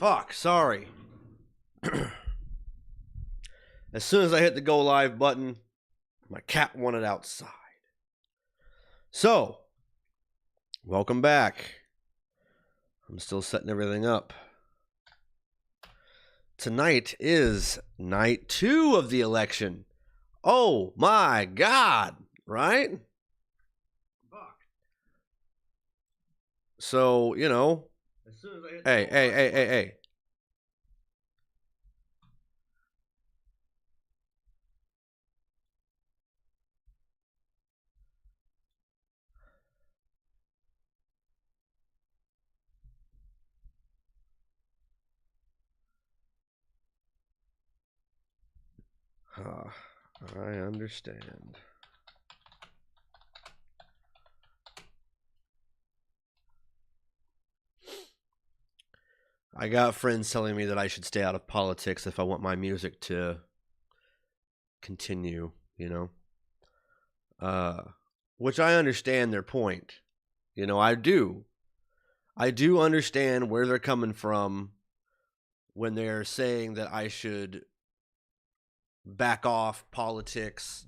Fuck, sorry. As soon as I hit the go live button, my cat wanted outside. So, welcome back. I'm still setting everything up. Tonight is night 2 of the election. Oh my God, right? Fuck. So, you know. As soon as I hit hey. I understand. I got friends telling me that I should stay out of politics if I want my music to continue, you know? Which I understand their point. You know, I do. I do understand where they're coming from when they're saying that I should back off politics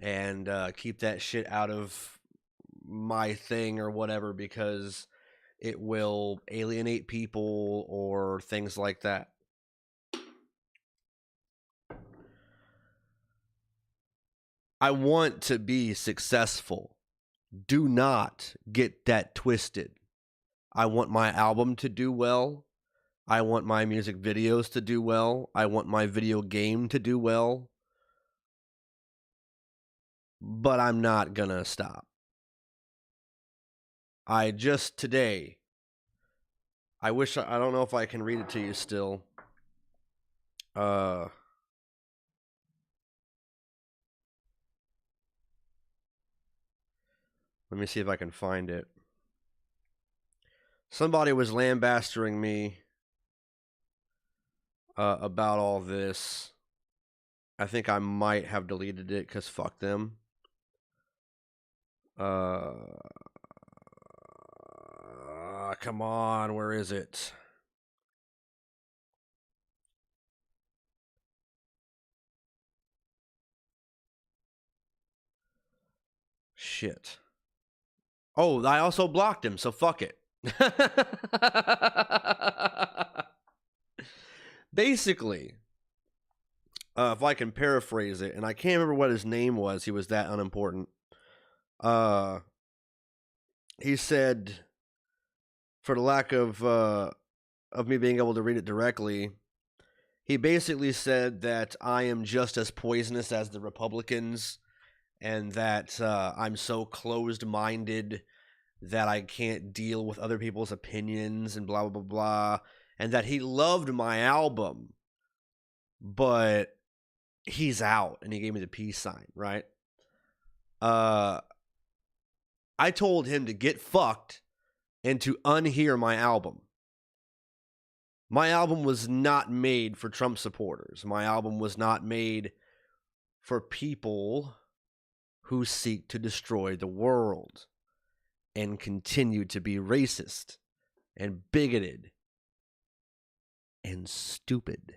and keep that shit out of my thing or whatever because it will alienate people or things like that. I want to be successful. Do not get that twisted. I want my album to do well. I want my music videos to do well. I want my video game to do well. But I'm not gonna stop. I just today, I don't know if I can read it to you still. Let me see if I can find it. Somebody was lambasting me about all this. I think I might have deleted it because fuck them. Come on, where is it? Shit. Oh, I also blocked him, so fuck it. Basically, if I can paraphrase it, and I can't remember what his name was, he was that unimportant. He said, for the lack of me being able to read it directly, he basically said that I am just as poisonous as the Republicans, and that I'm so closed-minded that I can't deal with other people's opinions and blah, blah, blah, blah, and that he loved my album, but he's out, and he gave me the peace sign, right? I told him to get fucked and to unhear my album. My album was not made for Trump supporters. My album was not made for people who seek to destroy the world and continue to be racist and bigoted and stupid.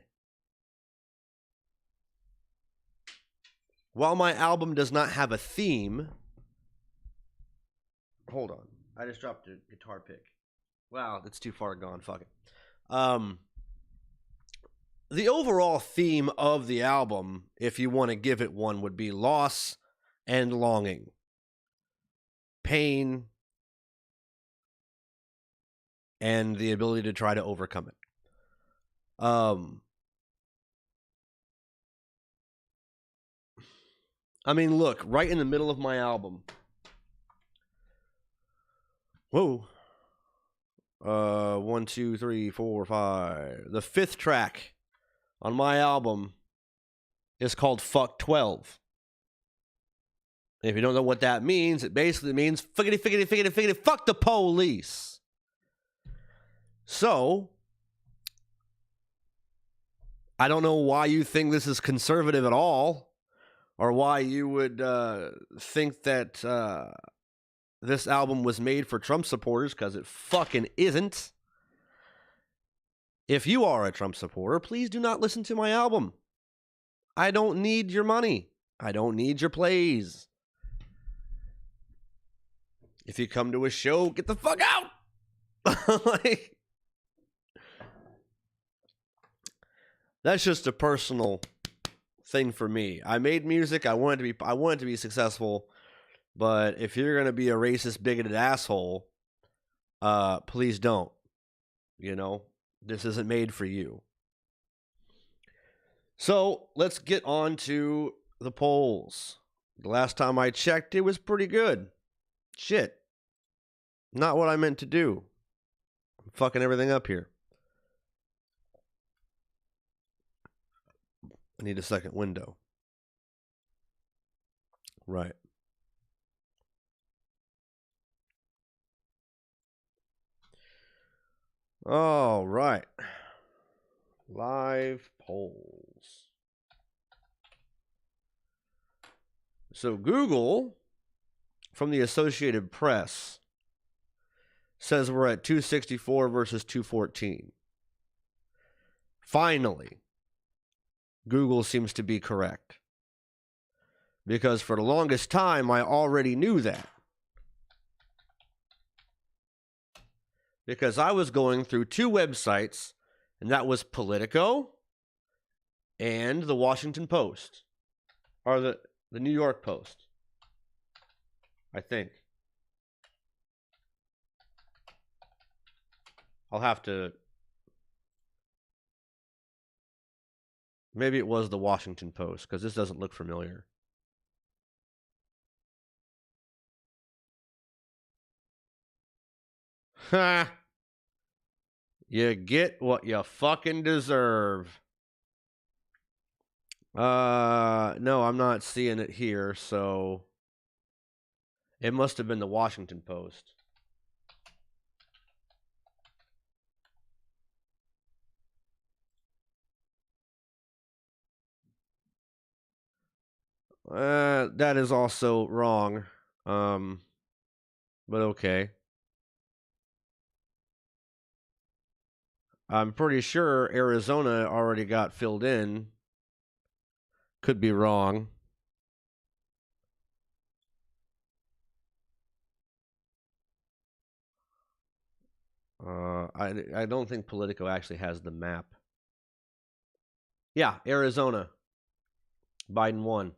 While my album does not have a theme... Hold on. I just dropped a guitar pick. Wow, that's too far gone. Fuck it. The overall theme of the album, if you want to give it one, would be loss and longing. Pain and the ability to try to overcome it. I mean, look, right in the middle of my album. Whoa. 1, 2, 3, 4, 5. The 5th track on my album is called Fuck 12. If you don't know what that means, it basically means figgity, fuck the police. So, I don't know why you think this is conservative at all, or why you would think that this album was made for Trump supporters, because it fucking isn't. If you are a Trump supporter, please do not listen to my album. I don't need your money. I don't need your plays. If you come to a show, get the fuck out. Like, that's just a personal thing for me. I made music. I want it to be successful. But if you're gonna be a racist, bigoted asshole, please don't. You know, this isn't made for you. So let's get on to the polls. The last time I checked, it was pretty good. Shit. Not what I meant to do. I'm fucking everything up here. I need a second window. Right. All right. Live polls. So Google, from the Associated Press, says we're at 264 versus 214. Finally, Google seems to be correct. Because for the longest time, I already knew that. Because I was going through two websites, and that was Politico and the Washington Post. Or the New York Post, I think. I'll have to... Maybe it was the Washington Post, because this doesn't look familiar. Ha! You get what you fucking deserve. No, I'm not seeing it here, so... It must have been the Washington Post. That is also wrong. But okay. I'm pretty sure Arizona already got filled in. Could be wrong. I don't think Politico actually has the map. Yeah, Arizona. Biden won.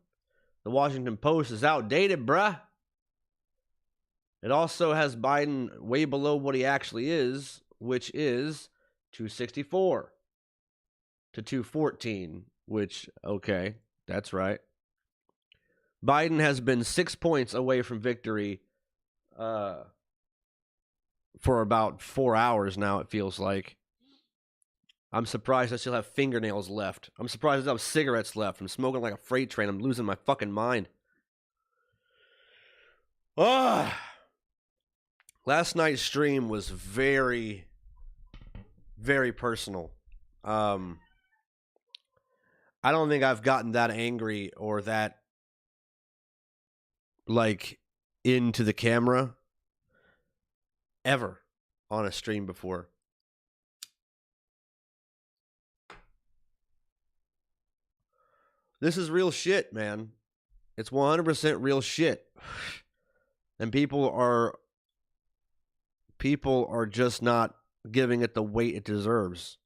The Washington Post is outdated, bruh. It also has Biden way below what he actually is, which is 264 to 214, which, okay, that's right. Biden has been 6 points away from victory for about 4 hours now, it feels like. I'm surprised I still have fingernails left. I'm surprised I still have cigarettes left. I'm smoking like a freight train. I'm losing my fucking mind. Last night's stream was very, very personal. I don't think I've gotten that angry or that, like, into the camera ever on a stream before. This is real shit, man. It's 100% real shit. And people are just not giving it the weight it deserves.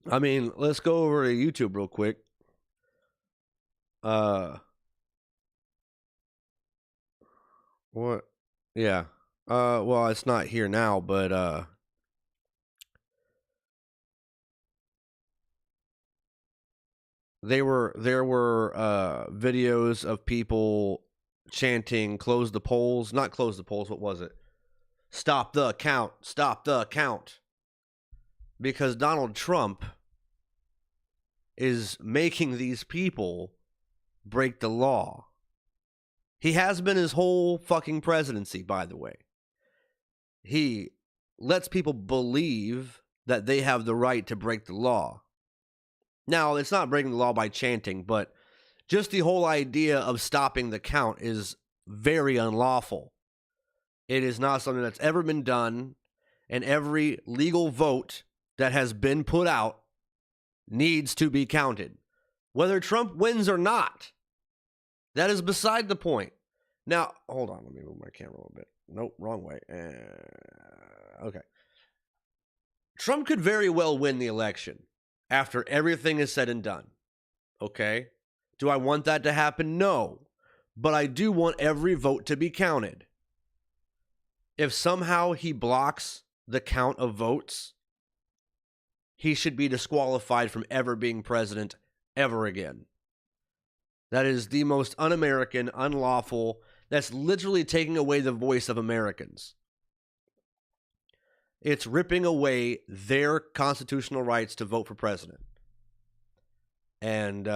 I mean, let's go over to YouTube real quick. What? Yeah. Well, it's not here now, but there were videos of people chanting "Close the polls," not close the polls. What was it? Stop the count. Stop the count. Because Donald Trump is making these people break the law. He has been his whole fucking presidency, by the way. He lets people believe that they have the right to break the law. Now, it's not breaking the law by chanting, but just the whole idea of stopping the count is very unlawful. It is not something that's ever been done. and every legal vote that has been put out needs to be counted. Whether Trump wins or not, that is beside the point. Now, hold on. Let me move my camera a little bit. Nope, wrong way. Okay. Trump could very well win the election after everything is said and done. Okay? Do I want that to happen? No. But I do want every vote to be counted. If somehow he blocks the count of votes, he should be disqualified from ever being president ever again. That is the most un-American, unlawful. That's literally taking away the voice of Americans. It's ripping away their constitutional rights to vote for president. And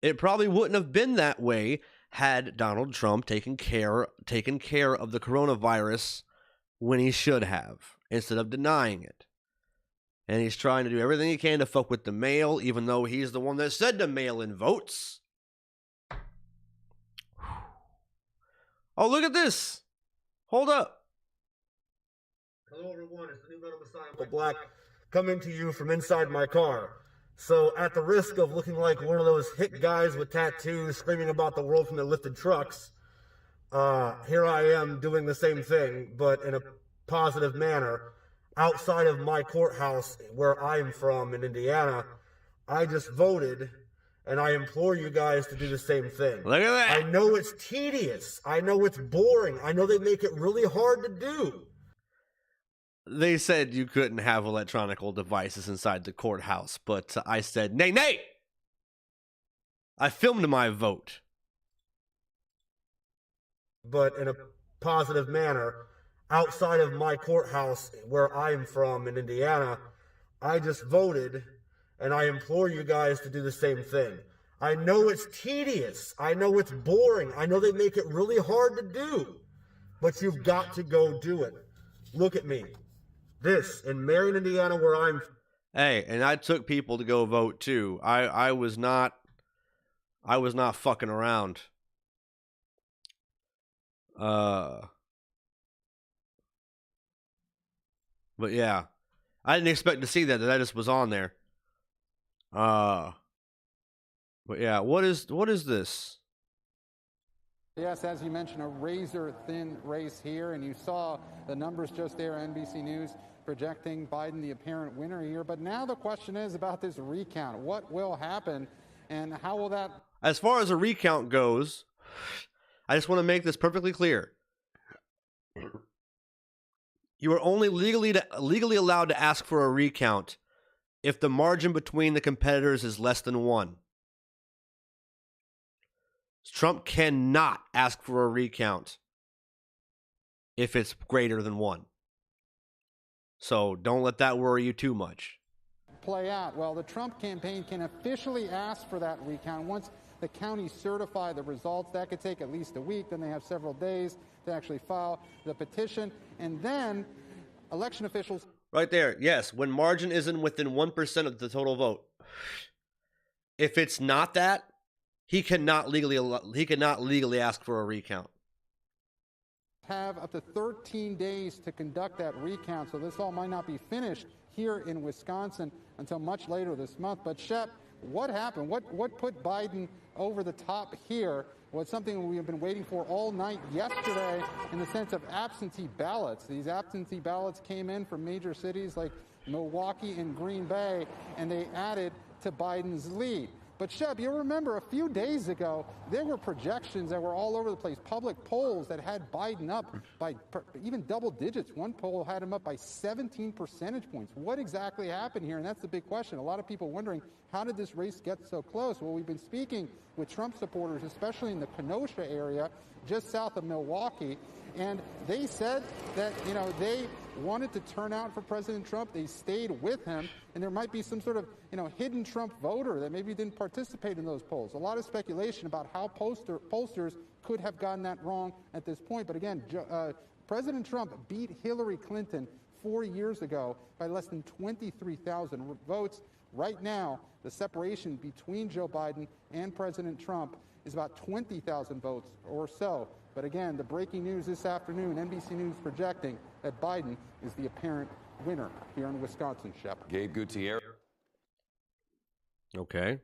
it probably wouldn't have been that way had Donald Trump taken care of the coronavirus when he should have, instead of denying it. And he's trying to do everything he can to fuck with the mail, even though he's the one that said to mail in votes. Oh, look at this. Hold up. Hello, everyone. It's the new Metal Messiah Black coming to you from inside my car. So, at the risk of looking like one of those hit guys with tattoos screaming about the world from their lifted trucks, here I am doing the same thing, but in a positive manner. Outside of my courthouse, where I'm from in Indiana, I just voted, and I implore you guys to do the same thing. Look at that. I know it's tedious. I know it's boring. I know they make it really hard to do. They said you couldn't have electronic devices inside the courthouse, but I said, nay, nay! I filmed my vote. But in a positive manner, outside of my courthouse, where I'm from in Indiana, I just voted, and I implore you guys to do the same thing. I know it's tedious. I know it's boring. I know they make it really hard to do, but you've got to go do it. Look at me. This, in Marion, Indiana, where I'm... Hey, and I took people to go vote, too. I was not fucking around. But yeah, I didn't expect to see that just was on there. But yeah, what is this? Yes, as you mentioned, a razor-thin race here, and you saw the numbers just there, NBC News projecting Biden the apparent winner here. But now the question is about this recount. What will happen, and how will that... As far as a recount goes, I just want to make this perfectly clear. You are only legally allowed to ask for a recount if the margin between the competitors is less than 1. Trump cannot ask for a recount if it's greater than 1. So don't let that worry you too much. Play out. Well, the Trump campaign can officially ask for that recount once the counties certify the results. That could take at least a week. Then they have several days to actually file the petition. And then election officials... Right there. Yes. When margin isn't within 1% of the total vote. If it's not that, he cannot legally ask for a recount. Have up to 13 days to conduct that recount. So this all might not be finished here in Wisconsin until much later this month. But Shep, what happened? What put Biden over the top here was something we have been waiting for all night yesterday in the sense of absentee ballots. These absentee ballots came in from major cities like Milwaukee and Green Bay, and they added to Biden's lead. But Shep, you'll remember a few days ago, there were projections that were all over the place, public polls that had Biden up by even double digits. One poll had him up by 17 percentage points. What exactly happened here? And that's the big question. A lot of people wondering, how did this race get so close? Well, we've been speaking with Trump supporters, especially in the Kenosha area, just south of Milwaukee, and they said that, they wanted to turn out for President Trump. They stayed with him, and there might be some sort of, hidden Trump voter that maybe didn't participate in those polls. A lot of speculation about how pollsters could have gotten that wrong at this point. But again, President Trump beat Hillary Clinton 4 years ago by less than 23,000 votes. Right now, the separation between Joe Biden and President Trump is about 20,000 votes or so. But again, the breaking news this afternoon, NBC News projecting that Biden is the apparent winner here in Wisconsin, Shep. Gabe Gutierrez. Okay.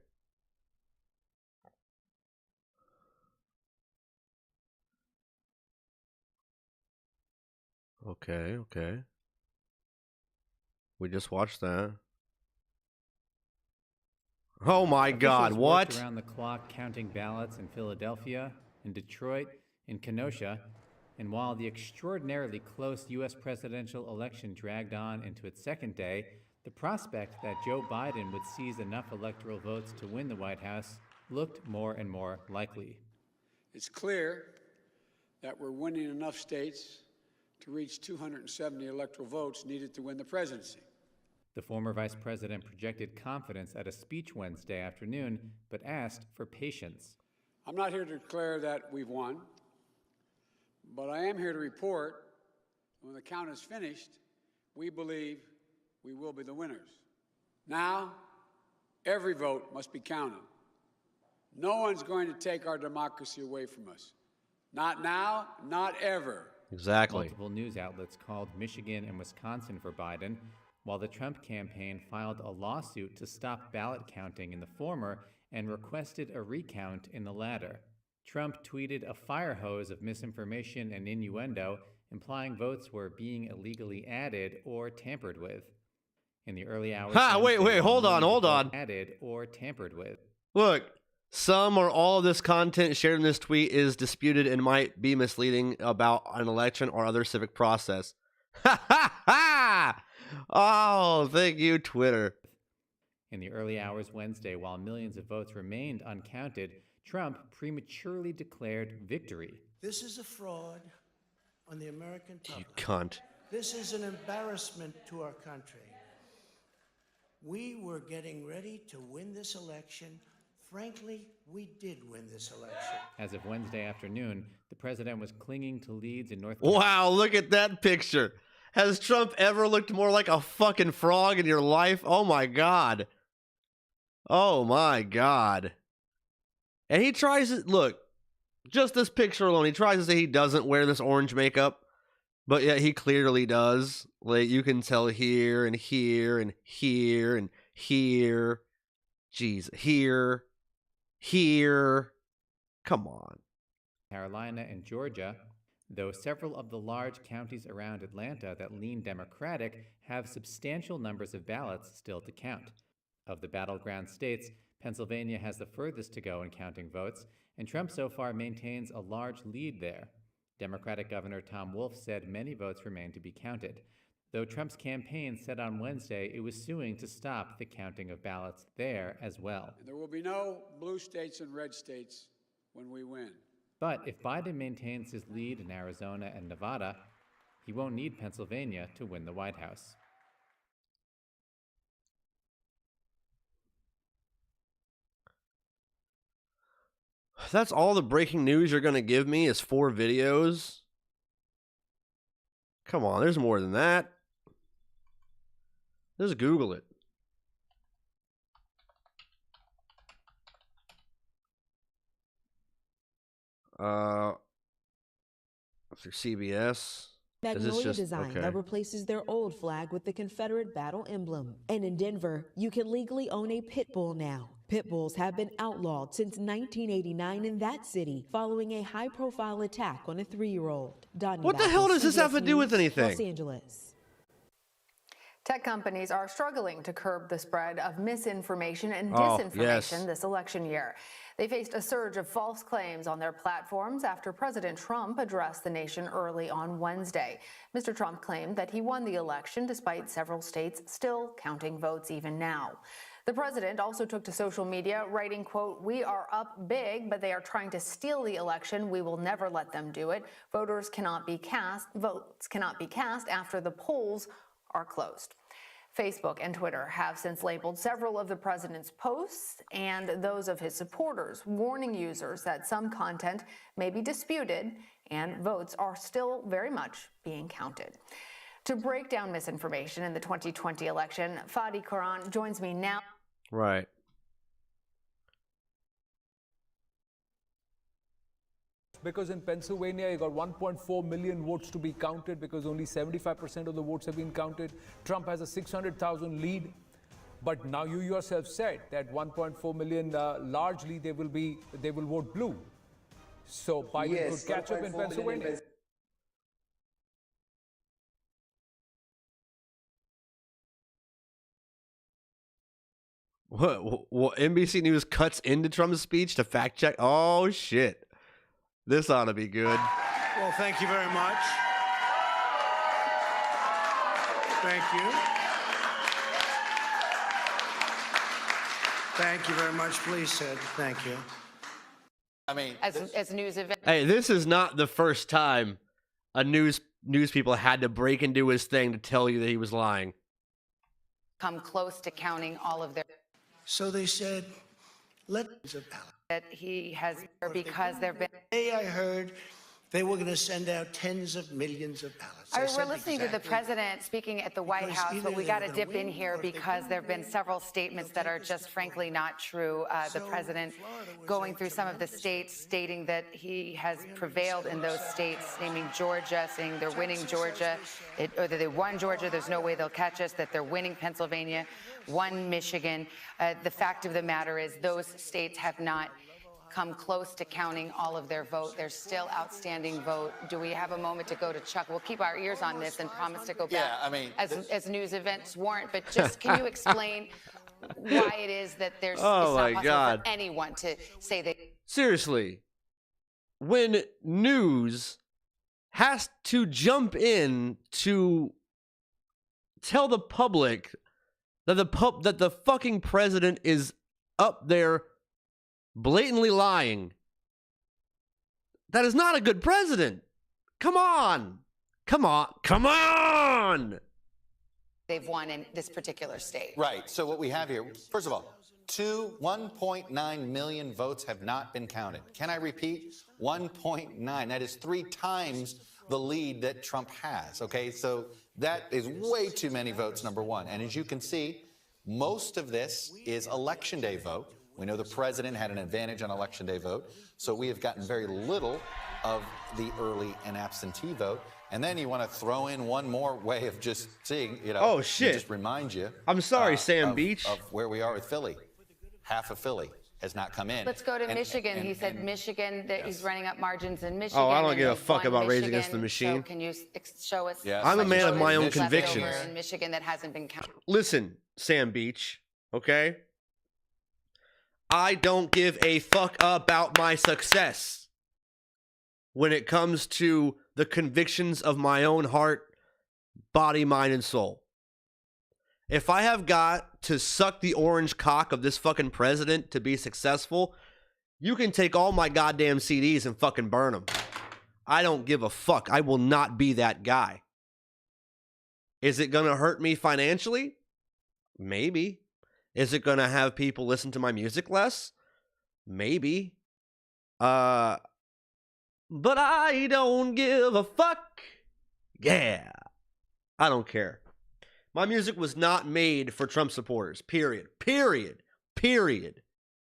Okay. We just watched that. Oh my God, Officials what? worked around the clock counting ballots in Philadelphia, in Detroit, in Kenosha, and while the extraordinarily close U.S. presidential election dragged on into its second day, the prospect that Joe Biden would seize enough electoral votes to win the White House looked more and more likely. It's clear that we're winning enough states to reach 270 electoral votes needed to win the presidency. The former vice president projected confidence at a speech Wednesday afternoon, but asked for patience. I'm not here to declare that we've won, but I am here to report when the count is finished, we believe we will be the winners. Now, every vote must be counted. No one's going to take our democracy away from us. Not now, not ever. Exactly. Multiple news outlets called Michigan and Wisconsin for Biden, while the Trump campaign filed a lawsuit to stop ballot counting in the former and requested a recount in the latter. Trump tweeted a fire hose of misinformation and innuendo, implying votes were being illegally added or tampered with. In the early hours, Wait, hold on. Added or tampered with. Look, some or all of this content shared in this tweet is disputed and might be misleading about an election or other civic process. Ha ha ha! Oh, thank you, Twitter. In the early hours Wednesday, while millions of votes remained uncounted, Trump prematurely declared victory. This is a fraud on the American public. You cunt. This is an embarrassment to our country. We were getting ready to win this election. Frankly, we did win this election. As of Wednesday afternoon, the president was clinging to leads in North Carolina. Wow, look at that picture. Has Trump ever looked more like a fucking frog in your life? Oh my God. Oh my God. And he tries to, look, just this picture alone, he tries to say he doesn't wear this orange makeup, but yet he clearly does. Like, you can tell here and here and here and here. Jeez, here. Come on. Carolina and Georgia, though several of the large counties around Atlanta that lean Democratic have substantial numbers of ballots still to count. Of the battleground states, Pennsylvania has the furthest to go in counting votes, and Trump so far maintains a large lead there. Democratic Governor Tom Wolf said many votes remain to be counted, though Trump's campaign said on Wednesday it was suing to stop the counting of ballots there as well. There will be no blue states and red states when we win. But if Biden maintains his lead in Arizona and Nevada, he won't need Pennsylvania to win the White House. That's all the breaking news you're going to give me is 4 videos? Come on, there's more than that. Just Google it. Through CBS. Magnolia design that replaces their old flag with the Confederate battle emblem. And in Denver, you can legally own a pit bull now. Pit bulls have been outlawed since 1989 in that city, following a high-profile attack on a 3-year-old. What the hell does this have to do with anything? Los Angeles. Tech companies are struggling to curb the spread of misinformation and disinformation this election year. They faced a surge of false claims on their platforms after President Trump addressed the nation early on Wednesday. Mr. Trump claimed that he won the election despite several states still counting votes even now. The president also took to social media, writing, quote, "We are up big, but they are trying to steal the election. We will never let them do it. Votes cannot be cast after the polls are closed." Facebook and Twitter have since labeled several of the president's posts and those of his supporters, warning users that some content may be disputed and votes are still very much being counted. To break down misinformation in the 2020 election, Fadi Quran joins me now. Right. because in Pennsylvania, you got 1.4 million votes to be counted because only 75% of the votes have been counted. Trump has a 600,000 lead. But now you yourself said that 1.4 million, largely they will vote blue. So Biden could catch up in Pennsylvania. What? NBC News cuts into Trump's speech to fact check? Oh, shit. This ought to be good. Well, thank you very much. Thank you. Thank you very much. Please, Sid. Thank you. I mean, as news event. Hey, this is not the first time a news people had to break into his thing to tell you that he was lying. Come close to counting all of their. So they said, that he has, because there have been. Today I heard they were going to send out tens of millions of ballots. We're listening to the president speaking at the White House, but we got to dip in here because there have been several statements that are just frankly not true. The president going through some of the states, stating that he has prevailed in those states, naming Georgia, saying they're winning Georgia, or that they won Georgia, there's no way they'll catch us, that they're winning Pennsylvania, won Michigan. The fact of the matter is those states have not come close to counting all of their vote. There's still outstanding vote. Do we have a moment to go to Chuck? We'll keep our ears on this and promise to go back as news events warrant. But just can you explain why it is that there's it's not possible for anyone to say that? Seriously, when news has to jump in to tell the public that the fucking president is up there blatantly lying, that is not a good president. Come on. They've won in this particular state. right. So what we have here, first of all, 1.9 million votes have not been counted. Can I repeat? 1.9. That is 3 times the lead that Trump has. Okay, so that is way too many votes, number one. And as you can see, most of this is election day vote. We know the president had an advantage on election day vote, so we have gotten very little of the early and absentee vote. And then you want to throw in one more way of just seeing, oh shit, just remind you. I'm sorry, Sam Beach. Of where we are with Philly. Half of Philly has not come in. Let's go to Michigan. He said Michigan, that he's running up margins in Michigan. Oh, I don't give a fuck about Rage Against the Machine. So can you show us? Yes. I'm a man of my own convictions. In Michigan that hasn't been counted. Listen, Sam Beach, okay? I don't give a fuck about my success when it comes to the convictions of my own heart, body, mind, and soul. If I have got to suck the orange cock of this fucking president to be successful, you can take all my goddamn CDs and fucking burn them. I don't give a fuck. I will not be that guy. Is it going to hurt me financially? Maybe. Is it going to have people listen to my music less? Maybe. But I don't give a fuck. Yeah. I don't care. My music was not made for Trump supporters. Period.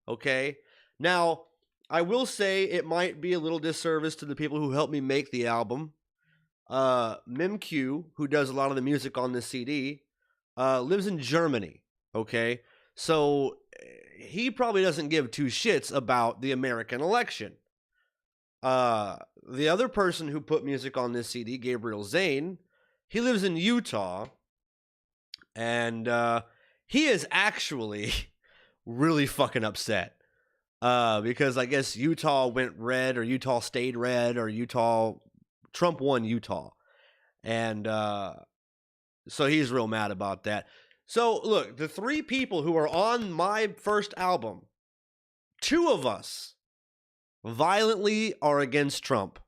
Okay? Now, I will say it might be a little disservice to the people who helped me make the album. Mim Q, who does a lot of the music on this CD, lives in Germany. Okay? So he probably doesn't give 2 shits about the American election. The other person who put music on this CD, Gabriel Zane, he lives in Utah, and he is actually really fucking upset because I guess Utah went red, or Utah stayed red, or Trump won Utah, and so he's real mad about that. So, look, the 3 people who are on my first album, 2 of us violently are against Trump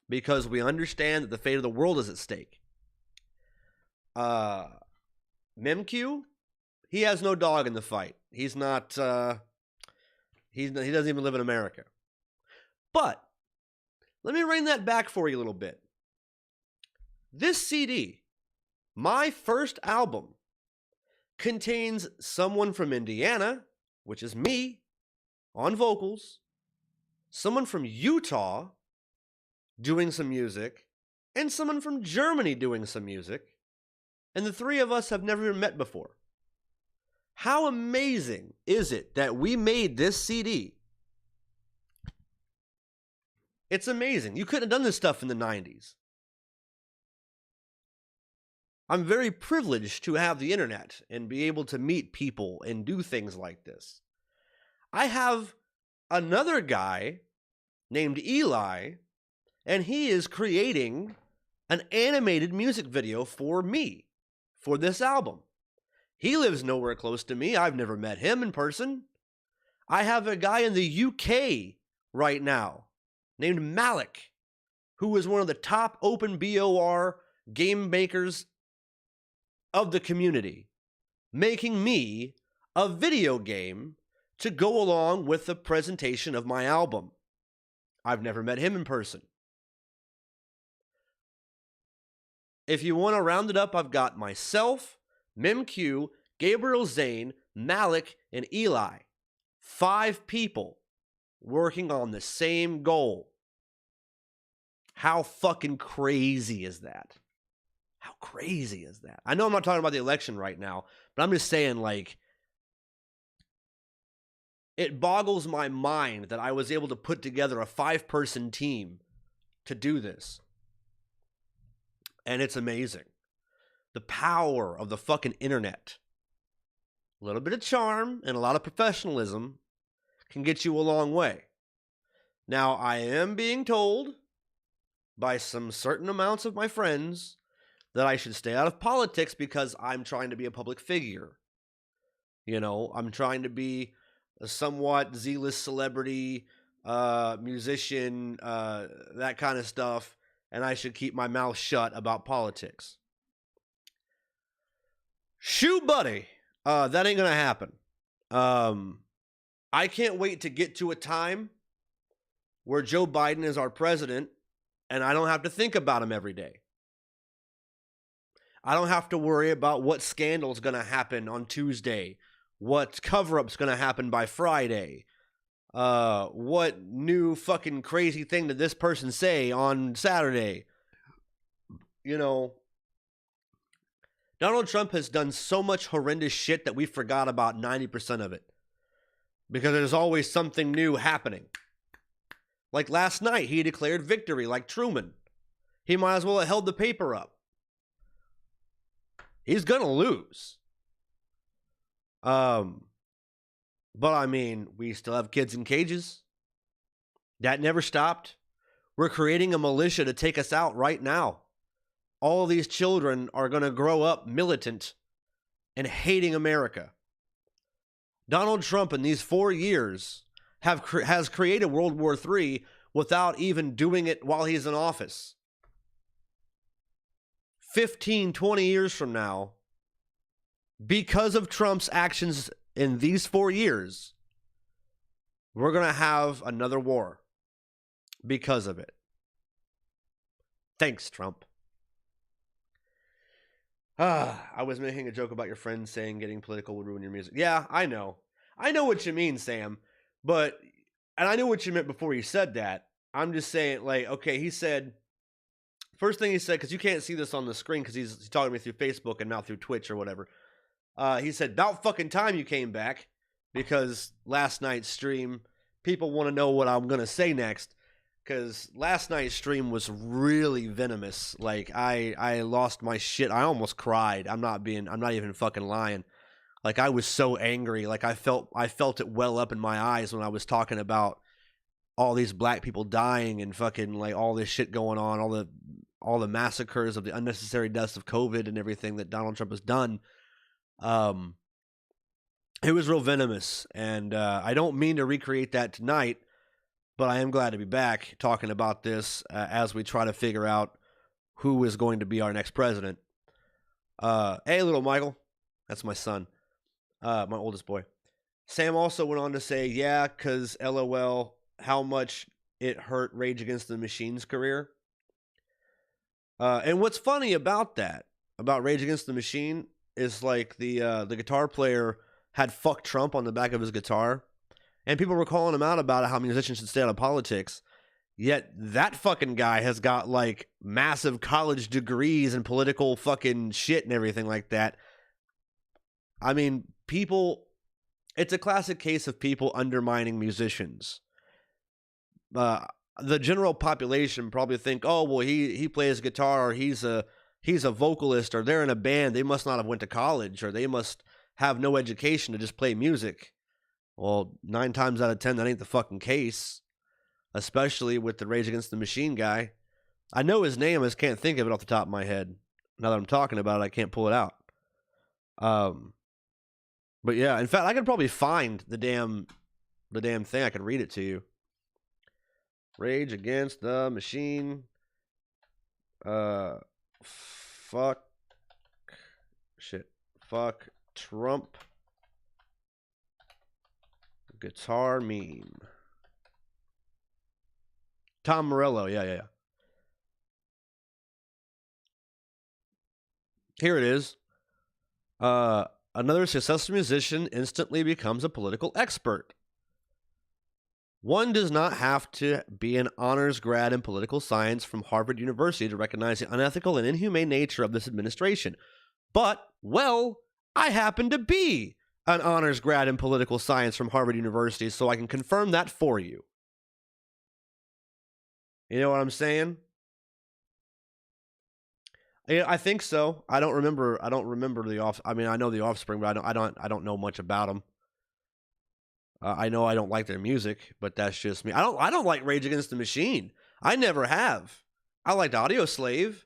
because we understand that the fate of the world is at stake. Mimq, he has no dog in the fight. He's not, he doesn't even live in America. But, let me bring that back for you a little bit. This CD, my first album, contains someone from Indiana, which is me, on vocals, someone from Utah, doing some music and someone from Germany doing some music, and the three of us have never even met before. How amazing is it that we made this CD? It's amazing. You couldn't have done this stuff in the 90s. I'm very privileged to have the internet and be able to meet people and do things like this. I have another guy named Eli, and he is creating an animated music video for me, for this album. He lives nowhere close to me. I've never met him in person. I have a guy in the UK right now named Malik, who is one of the top open BOR game makers of the community, making me a video game to go along with the presentation of my album. I've never met him in person. If you want to round it up, I've got myself, MimQ, Gabriel Zane, Malik, and Eli. 5 people working on the same goal. How fucking crazy is that? How crazy is that? I know I'm not talking about the election right now, but I'm just saying, like, it boggles my mind that I was able to put together a 5-person team to do this. And it's amazing. The power of the fucking internet. A little bit of charm and a lot of professionalism can get you a long way. Now, I am being told by some certain amounts of my friends that I should stay out of politics because I'm trying to be a public figure. You know, I'm trying to be a somewhat Z-list celebrity, musician, that kind of stuff, and I should keep my mouth shut about politics. Shoo, buddy. That ain't gonna happen. I can't wait to get to a time where Joe Biden is our president and I don't have to think about him every day. I don't have to worry about what scandal is going to happen on Tuesday, what cover-up's going to happen by Friday, what new fucking crazy thing did this person say on Saturday. You know, Donald Trump has done so much horrendous shit that we forgot about 90% of it. Because there's always something new happening. Like last night, he declared victory like Truman. He might as well have held the paper up. He's gonna lose. But I mean, we still have kids in cages. That never stopped. We're creating a militia to take us out right now. All these children are gonna grow up militant and hating America. Donald Trump in these 4 years has created World War III without even doing it while he's in office. 15, 20 years from now, because of Trump's actions in these 4 years, we're going to have another war because of it. Thanks, Trump. I was making a joke about your friend saying getting political would ruin your music. Yeah, I know. I know what you mean, Sam. But, and I knew what you meant before you said that. I'm just saying, like, okay, he said, first thing he said, because you can't see this on the screen because he's talking to me through Facebook and not through Twitch or whatever. He said, about fucking time you came back, because last night's stream, people want to know what I'm going to say next. Because last night's stream was really venomous. Like, I lost my shit. I almost cried. I'm not even fucking lying. Like, I was so angry. Like, I felt it well up in my eyes when I was talking about all these black people dying and fucking, like, all this shit going on, all the massacres of the unnecessary deaths of COVID and everything that Donald Trump has done. It was real venomous. And I don't mean to recreate that tonight, but I am glad to be back talking about this as we try to figure out who is going to be our next president. Hey, little Michael. That's my son. My oldest boy. Sam also went on to say, yeah, because LOL, how much it hurt Rage Against the Machine's career. And what's funny about that, about Rage Against the Machine, is like the guitar player had "fuck Trump" on the back of his guitar. And people were calling him out about how musicians should stay out of politics. Yet that fucking guy has got like massive college degrees and political fucking shit and everything like that. I mean, people, it's a classic case of people undermining musicians. The general population probably think, oh, well, he plays guitar, or he's a vocalist, or they're in a band. They must not have went to college, or they must have no education to just play music. Well, 9 times out of 10, that ain't the fucking case. Especially with the Rage Against the Machine guy. I know his name, I just can't think of it off the top of my head. Now that I'm talking about it, I can't pull it out. But yeah, in fact, I could probably find the damn thing. I could read it to you. Rage Against the Machine. Fuck Trump. Guitar meme. Tom Morello, yeah. Here it is. Another successful musician instantly becomes a political expert. One does not have to be an honors grad in political science from Harvard University to recognize the unethical and inhumane nature of this administration. But, well, I happen to be an honors grad in political science from Harvard University, so I can confirm that for you. You know what I'm saying? Yeah, I think so. I don't remember the I mean, I know the Offspring, but I don't know much about them. I know I don't like their music, but that's just me. I don't like Rage Against the Machine. I never have. I liked Audioslave,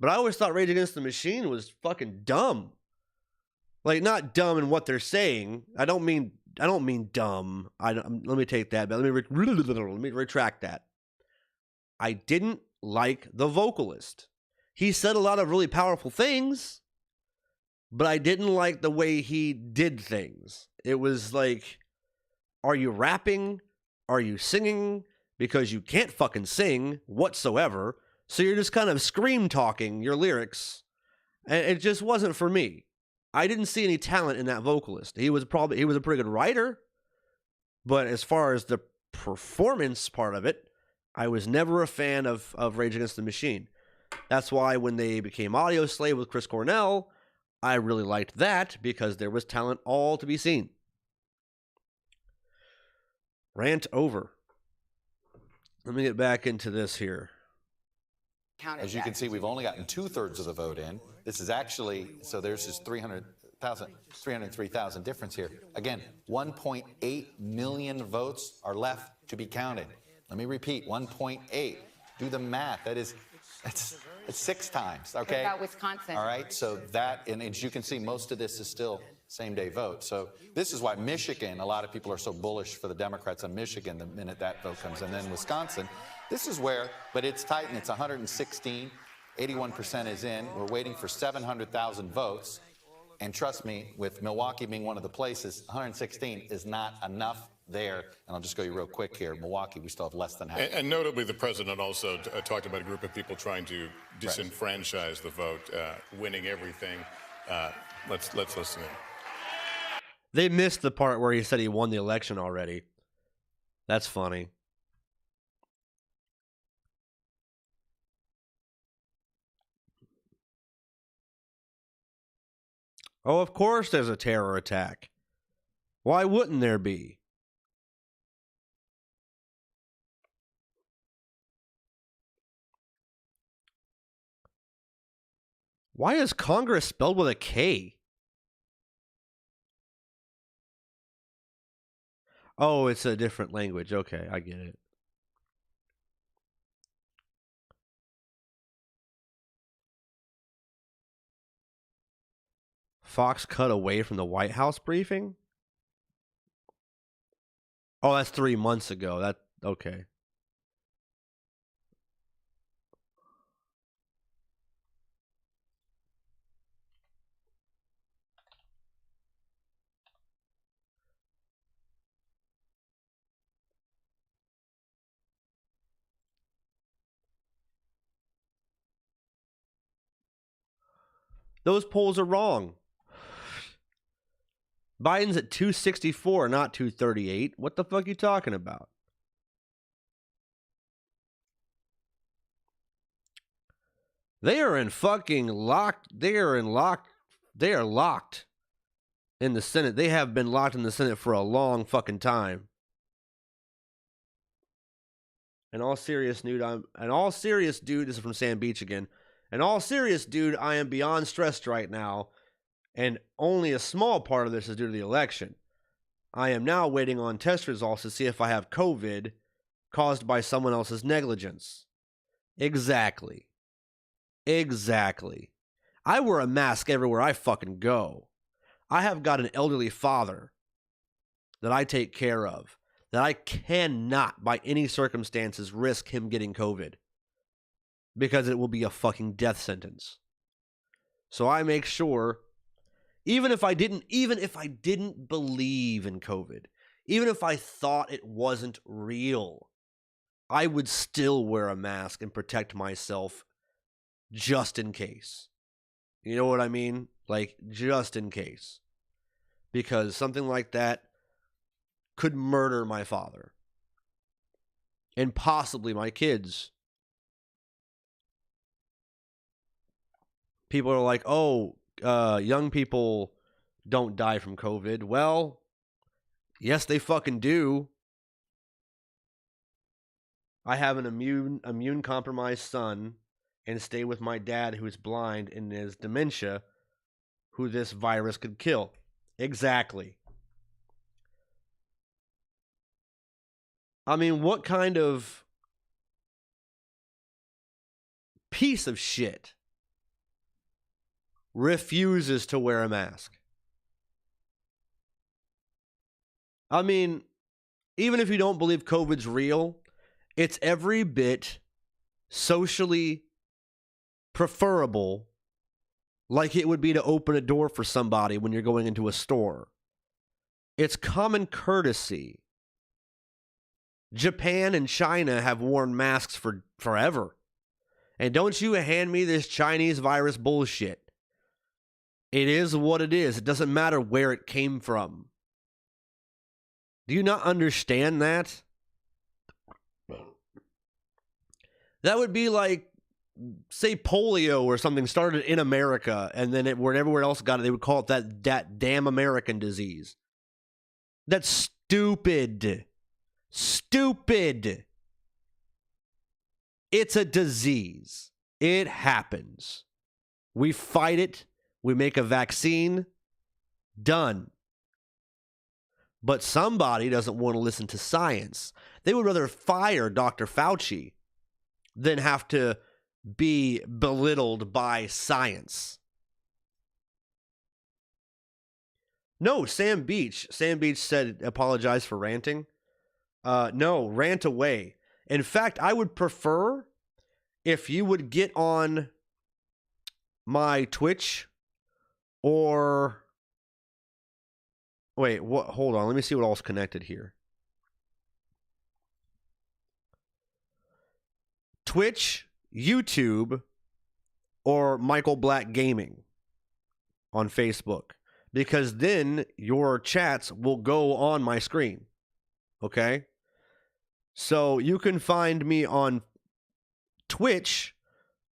but I always thought Rage Against the Machine was fucking dumb. Like, not dumb in what they're saying. I don't mean dumb. Let me take that, but let me retract that. I didn't like the vocalist. He said a lot of really powerful things, but I didn't like the way he did things. It was like, are you rapping? Are you singing? Because you can't fucking sing whatsoever. So you're just kind of scream talking your lyrics. And it just wasn't for me. I didn't see any talent in that vocalist. He was a pretty good writer. But as far as the performance part of it, I was never a fan of Rage Against the Machine. That's why when they became Audioslave with Chris Cornell, I really liked that because there was talent all to be seen. Rant over. Let me get back into this here. As you can see, we've only gotten 2/3 of the vote in. This is actually, so there's just 303,000 difference here. Again, 1.8 million votes are left to be counted. Let me repeat, 1.8. Do the math. It's 6 times, okay? What about Wisconsin? All right, so that, and as you can see, most of this is still same-day vote. So this is why Michigan, a lot of people are so bullish for the Democrats on Michigan the minute that vote comes in. Then Wisconsin, this is where, but it's tight, and it's 116. 81% is in. We're waiting for 700,000 votes. And trust me, with Milwaukee being one of the places, 116 is not enough there. And I'll just go you real quick here. Milwaukee, we still have less than half. And notably, the president also talked about a group of people trying to disenfranchise the vote, winning everything. Let's listen in. They missed the part where he said he won the election already. That's funny. Oh, of course there's a terror attack. Why wouldn't there be? Why is Congress spelled with a K? Oh, it's a different language. Okay, I get it. Fox cut away from the White House briefing? Oh, that's 3 months ago. Okay. Those polls are wrong. Biden's at 264, not 238. What the fuck are you talking about? They are in fucking locked. They are locked in the Senate. They have been locked in the Senate for a long fucking time. In all serious, dude, this is from Sam Beach again. In all serious, dude, I am beyond stressed right now, and only a small part of this is due to the election. I am now waiting on test results to see if I have COVID caused by someone else's negligence. Exactly. I wear a mask everywhere I fucking go. I have got an elderly father that I take care of, that I cannot, by any circumstances, risk him getting COVID, because it will be a fucking death sentence. So I make sure, even if I didn't believe in COVID, even if I thought it wasn't real, I would still wear a mask and protect myself just in case. You know what I mean? Like, just in case. Because something like that could murder my father. And possibly my kids. People are like, oh, young people don't die from COVID. Well, yes, they fucking do. I have an immune compromised son and stay with my dad who's blind and has dementia, who this virus could kill. Exactly. I mean, what kind of piece of shit refuses to wear a mask? I mean, even if you don't believe COVID's real, it's every bit socially preferable like it would be to open a door for somebody when you're going into a store. It's common courtesy. Japan and China have worn masks for forever. And don't you hand me this Chinese virus bullshit. It is what it is. It doesn't matter where it came from. Do you not understand that? That would be like, say, polio or something started in America, and then where everywhere else got it, they would call it that damn American disease. That's stupid. Stupid. It's a disease. It happens. We fight it. We make a vaccine. Done. But somebody doesn't want to listen to science. They would rather fire Dr. Fauci than have to be belittled by science. No, Sam Beach said, apologize for ranting. No, rant away. In fact, I would prefer if you would get on my Twitch or... Wait, what? Hold on. Let me see what all's connected here. Twitch, YouTube, or Michael Black Gaming on Facebook. Because then your chats will go on my screen. Okay? So you can find me on Twitch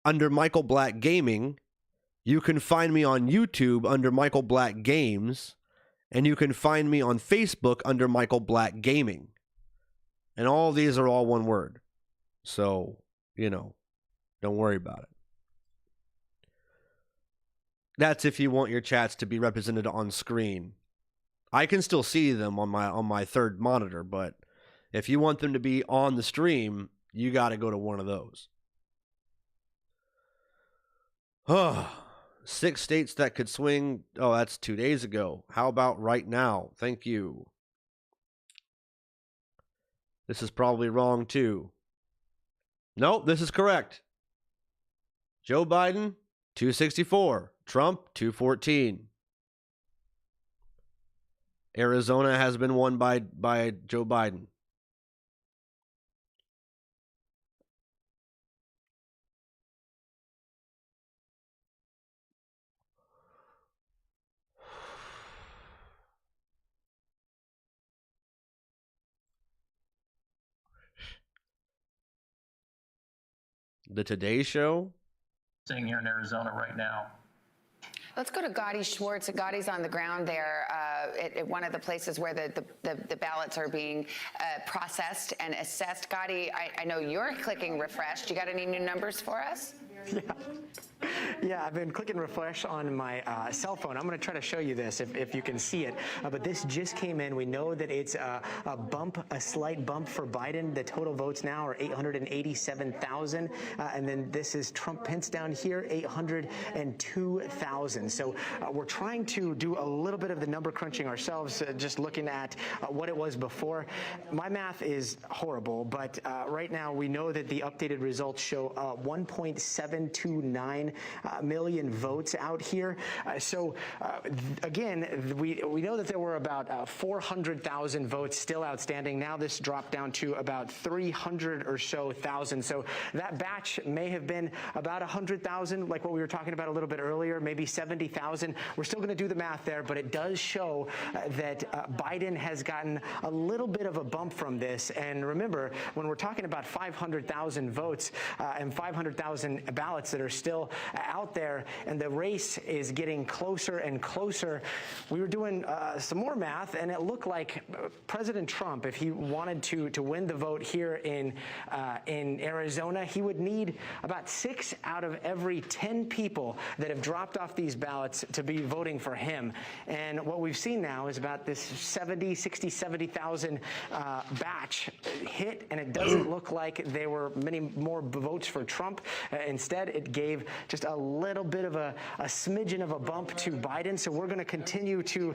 under Michael Black Gaming. You can find me on YouTube under Michael Black Games. And you can find me on Facebook under Michael Black Gaming. And all these are all one word. So, don't worry about it. That's if you want your chats to be represented on screen. I can still see them on my third monitor, but if you want them to be on the stream, you got to go to one of those. 6 states that could swing. Oh, that's 2 days ago. How about right now? Thank you. This is probably wrong too. Nope, this is correct. Joe Biden, 264. Trump, 214. Arizona has been won by Joe Biden. The Today Show Staying here in Arizona right now. Let's go to Gadi Schwartz. Gadi's on the ground there at one of the places where the ballots are being processed and assessed. Gadi, I know you're clicking refresh. You got any new numbers for us? Yeah, I've been clicking refresh on my cell phone. I'm going to try to show you this if you can see it. But this just came in. We know that it's a slight bump for Biden. The total votes now are 887,000. And then this is Trump-Pence down here, 802,000. So we're trying to do a little bit of the number crunching ourselves, just looking at what it was before. My math is horrible, but right now we know that the updated results show 1.729 million votes out here. Again, we know that there were about 400,000 votes still outstanding. Now this dropped down to about 300 or so thousand. So that batch may have been about 100,000, like what we were talking about a little bit earlier, maybe 70,000. We're still going to do the math there, but it does show that Biden has gotten a little bit of a bump from this. And remember, when we're talking about 500,000 votes and 500,000 ballots that are still out there, and the race is getting closer and closer. We were doing some more math, and it looked like President Trump, if he wanted to win the vote here in Arizona, he would need about 6 out of every 10 people that have dropped off these ballots to be voting for him. And what we've seen now is about this 70,000 batch hit, and it doesn't look like there were many more votes for Trump. Instead, it gave just a little bit of a smidgen of a bump to Biden. So we're going to continue to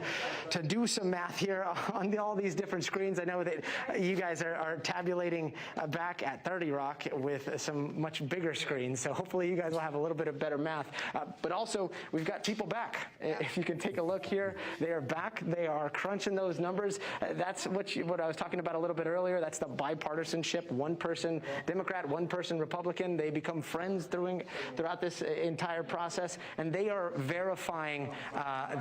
do some math here on all these different screens. I know that you guys are tabulating back at 30 Rock with some much bigger screens. So hopefully you guys will have a little bit of better math. But also, we've got people back. If you can take a look here, they are back. They are crunching those numbers. That's what I was talking about a little bit earlier. That's the bipartisanship. One person Democrat, one person Republican. They become friends throughout this entire process, and they are verifying.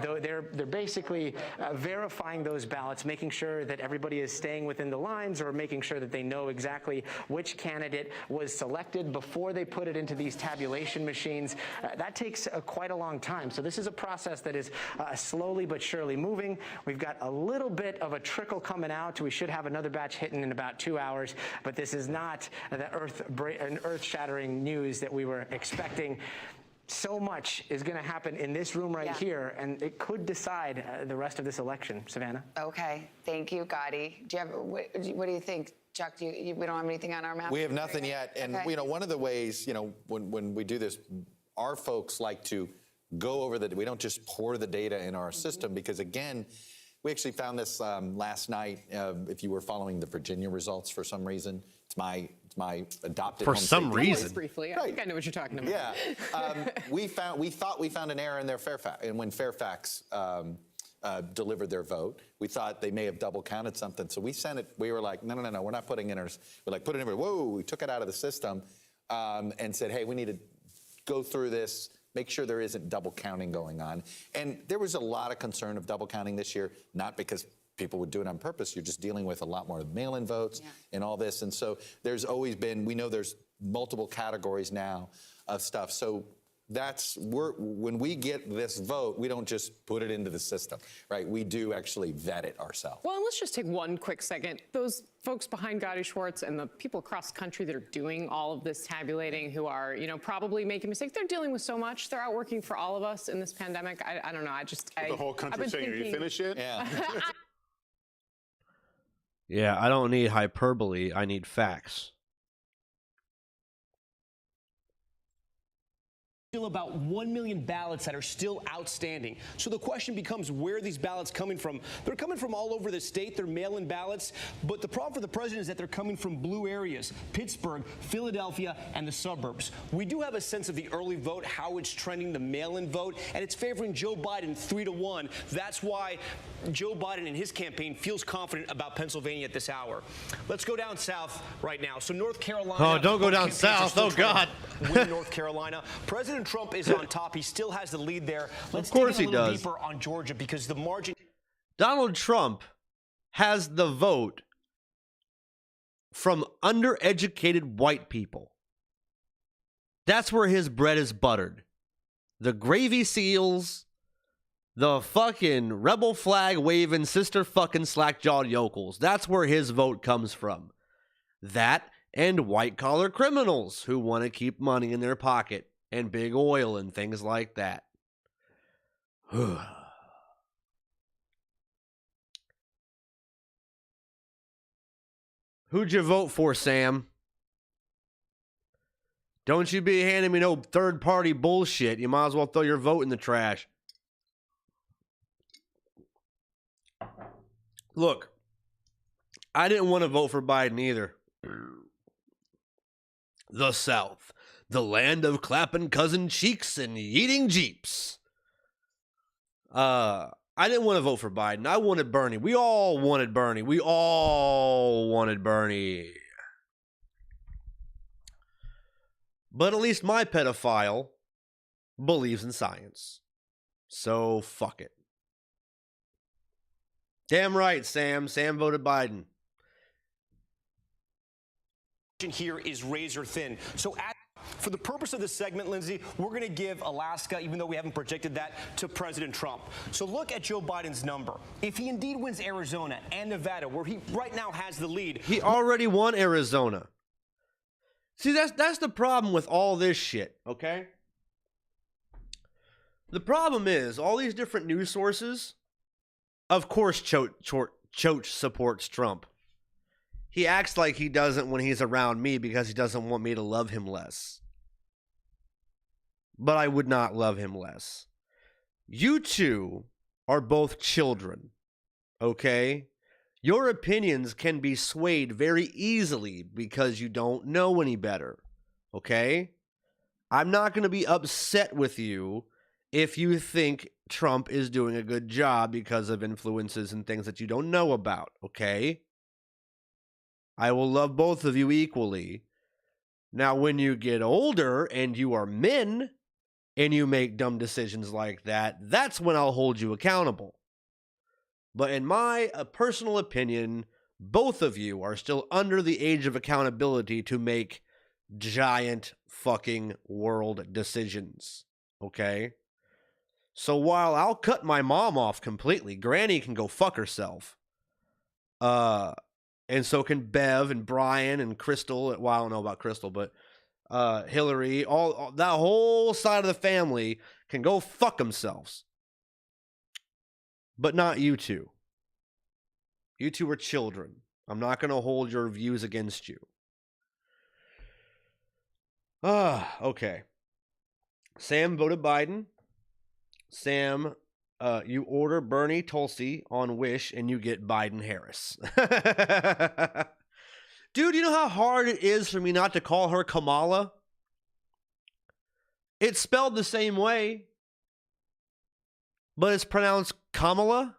They're basically verifying those ballots, making sure that everybody is staying within the lines, or making sure that they know exactly which candidate was selected before they put it into these tabulation machines. That takes quite a long time. So this is a process that is slowly but surely moving. We've got a little bit of a trickle coming out. We should have another batch hitting in about 2 hours, but this is not the earth-shattering news that we were expecting. So much is going to happen in this room right here, and it could decide the rest of this election. Savannah? Okay. Thank you, Gadi. What do you think, Chuck? We don't have anything on our map? We have nothing yet. And, one of the ways, when we do this, our folks like to go over we don't just pour the data in our system, because, again, we actually found this last night. If you were following the Virginia results for some reason, it's my adopted for some reason. Briefly, I think I know what you're talking about. Yeah, we thought we found an error in their Fairfax, and when Fairfax delivered their vote, we thought they may have double counted something. So we sent it. We were like, no, we're not putting in ours. We're like, put it in. Whoa, we took it out of the system and said, hey, we need to go through this. Make sure there isn't double counting going on. And there was a lot of concern of double counting this year, not because people would do it on purpose. You're just dealing with a lot more mail-in votes and all this. And so there's always been, we know there's multiple categories now of stuff. So when we get this vote, we don't just put it into the system, right? We do actually vet it ourselves. Well, let's just take one quick second. Those folks behind Gadi Schwartz and the people across the country that are doing all of this tabulating, who are, probably making mistakes, they're dealing with so much. They're out working for all of us in this pandemic. I don't know. The whole country saying, are you finished yet? Yeah. Yeah, I don't need hyperbole. I need facts. Still about 1 million ballots that are still outstanding. So the question becomes, where are these ballots coming from? They're coming from all over the state. They're mail-in ballots. But the problem for the president is that they're coming from blue areas, Pittsburgh, Philadelphia, and the suburbs. We do have a sense of the early vote, how it's trending, the mail-in vote, and it's favoring Joe Biden 3-1. That's why Joe Biden and his campaign feels confident about Pennsylvania at this hour. Let's go down south right now. So North Carolina. Oh, don't go down south. Oh, God. Win North Carolina. President Trump is on top. He still has the lead there. Let's of course dig he a little does. deeper on Georgia, because the margin. Donald Trump has the vote from undereducated white people. That's where his bread is buttered. The gravy seals, the fucking rebel flag waving sister fucking slack-jawed yokels. That's where his vote comes from. That and white-collar criminals who want to keep money in their pocket and big oil and things like that. Who'd you vote for, Sam? Don't you be handing me no third-party bullshit. You might as well throw your vote in the trash. Look, I didn't want to vote for Biden either. The South, the land of clapping cousin cheeks and eating Jeeps. I didn't want to vote for Biden. I wanted Bernie. We all wanted Bernie. We all wanted Bernie. But at least my pedophile believes in science. So fuck it. Damn right, Sam. Sam voted Biden. Here is razor thin. So for the purpose of this segment, Lindsay, we're going to give Alaska, even though we haven't projected that, to President Trump. So look at Joe Biden's number. If he indeed wins Arizona and Nevada, where he right now has the lead. He already won Arizona. See, that's the problem with all this shit, okay? The problem is, all these different news sources, of course Choate supports Trump. He acts like he doesn't when he's around me because he doesn't want me to love him less. But I would not love him less. You two are both children, okay? Your opinions can be swayed very easily because you don't know any better, okay? I'm not going to be upset with you if you think Trump is doing a good job because of influences and things that you don't know about, okay? I will love both of you equally. Now, when you get older and you are men and you make dumb decisions like that, that's when I'll hold you accountable. But in my personal opinion, both of you are still under the age of accountability to make giant fucking world decisions, okay? So while I'll cut my mom off completely, Granny can go fuck herself. And so can Bev and Brian and Crystal. Well, I don't know about Crystal, but Hillary, all that whole side of the family can go fuck themselves. But not you two. You two are children. I'm not going to hold your views against you. Okay. Sam voted Biden. Sam, you order Bernie Tulsi on Wish and you get Biden Harris. Dude, you know how hard it is for me not to call her Kamala? It's spelled the same way, but it's pronounced Kamala,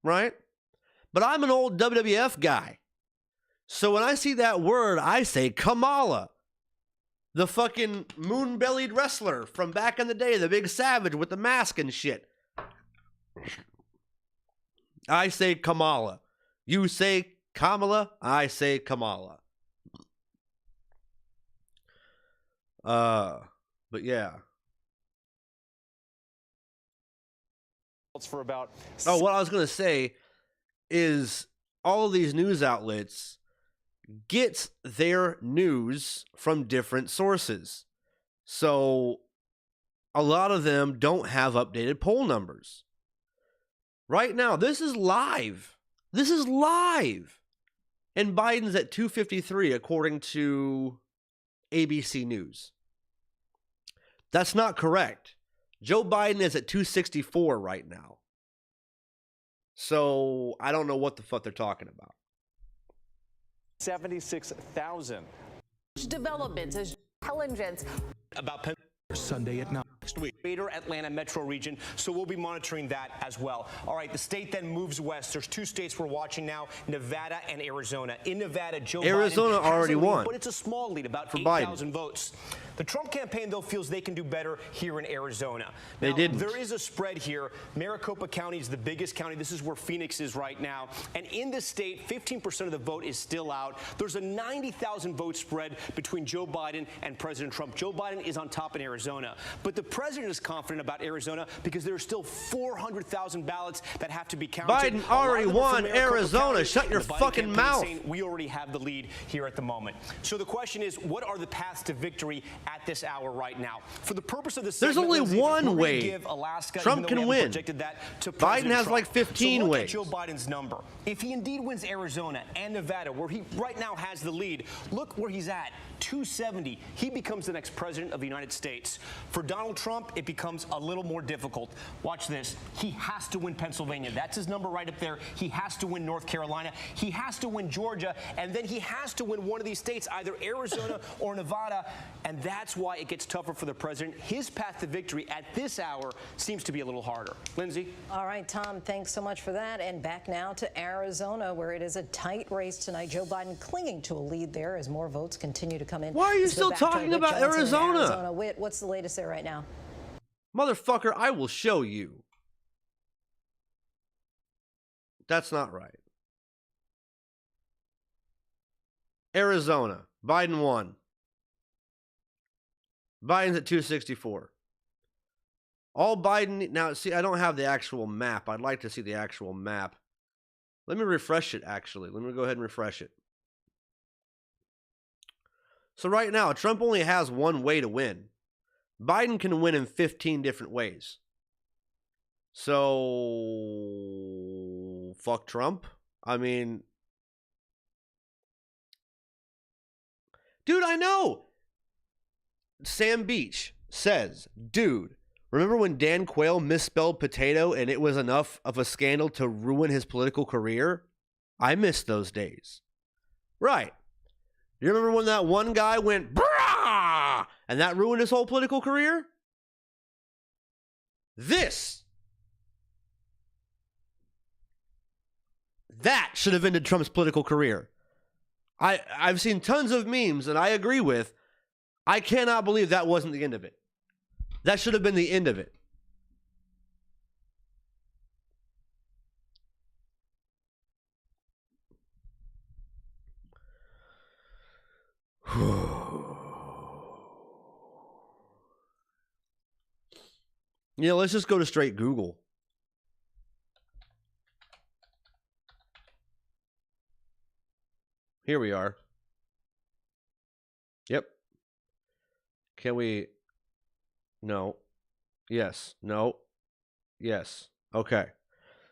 right? But I'm an old WWF guy. So when I see that word, I say Kamala. The fucking moon-bellied wrestler from back in the day, the big savage with the mask and shit. I say Kamala. You say Kamala, I say Kamala. But yeah. For about what I was going to say is all of these news outlets get their news from different sources. So a lot of them don't have updated poll numbers. Right now, this is live. This is live. And Biden's at 253 according to ABC News. That's not correct. Joe Biden is at 264 right now. So I don't know what the fuck they're talking about. 76,000. Developments as intelligence About Sunday at 9 next week. Greater Atlanta metro region, so we'll be monitoring that as well. All right, the state then moves west. There's two states we're watching now, Nevada and Arizona. In Nevada, Joe Arizona Biden already has a lead, won, but it's a small lead, about for 8,000 votes. The Trump campaign, though, feels they can do better here in Arizona. They didn't. There is a spread here. Maricopa County is the biggest county. This is where Phoenix is right now. And in this state, 15% of the vote is still out. There's a 90,000 vote spread between Joe Biden and President Trump. Joe Biden is on top in Arizona. But the president is confident about Arizona because there are still 400,000 ballots that have to be counted. Biden already won Arizona. Shut your fucking mouth. We already have the lead here at the moment. So the question is, what are the paths to victory at this hour right now? For the purpose of this, there's only one way. Give Alaska, Trump can win. That to Biden has Trump. like 15 so look ways. At Joe Biden's number. If he indeed wins Arizona and Nevada, where he right now has the lead, look where he's at. 270. He becomes the next president of the United States. For Donald Trump, it becomes a little more difficult. Watch this. He has to win Pennsylvania. That's his number right up there. He has to win North Carolina. He has to win Georgia. And then he has to win one of these states, either Arizona or Nevada. And that's why it gets tougher for the president. His path to victory at this hour seems to be a little harder. Lindsay? All right, Tom, thanks so much for that. And back now to Arizona, where it is a tight race tonight. Joe Biden clinging to a lead there as more votes continue to come in. Why are you still talking about Arizona? Whit, what's the latest there right now? Motherfucker, I will show you. That's not right. Arizona, Biden won. Biden's at 264. All Biden, now see, I don't have the actual map. I'd like to see the actual map. Let me refresh it, actually. Let me go ahead and refresh it. So right now, Trump only has one way to win. Biden can win in 15 different ways. So, fuck Trump. I mean, dude, I know. Sam Beach says, dude, remember when Dan Quayle misspelled potato and it was enough of a scandal to ruin his political career? I miss those days. Right. You remember when that one guy went, brah, and that ruined his whole political career? That should have ended Trump's political career. I've seen tons of memes and I agree with. I cannot believe that wasn't the end of it. That should have been the end of it. Yeah, let's just go to straight Google. Here we are. Yep. Can we? No. Yes. No. Yes. Okay.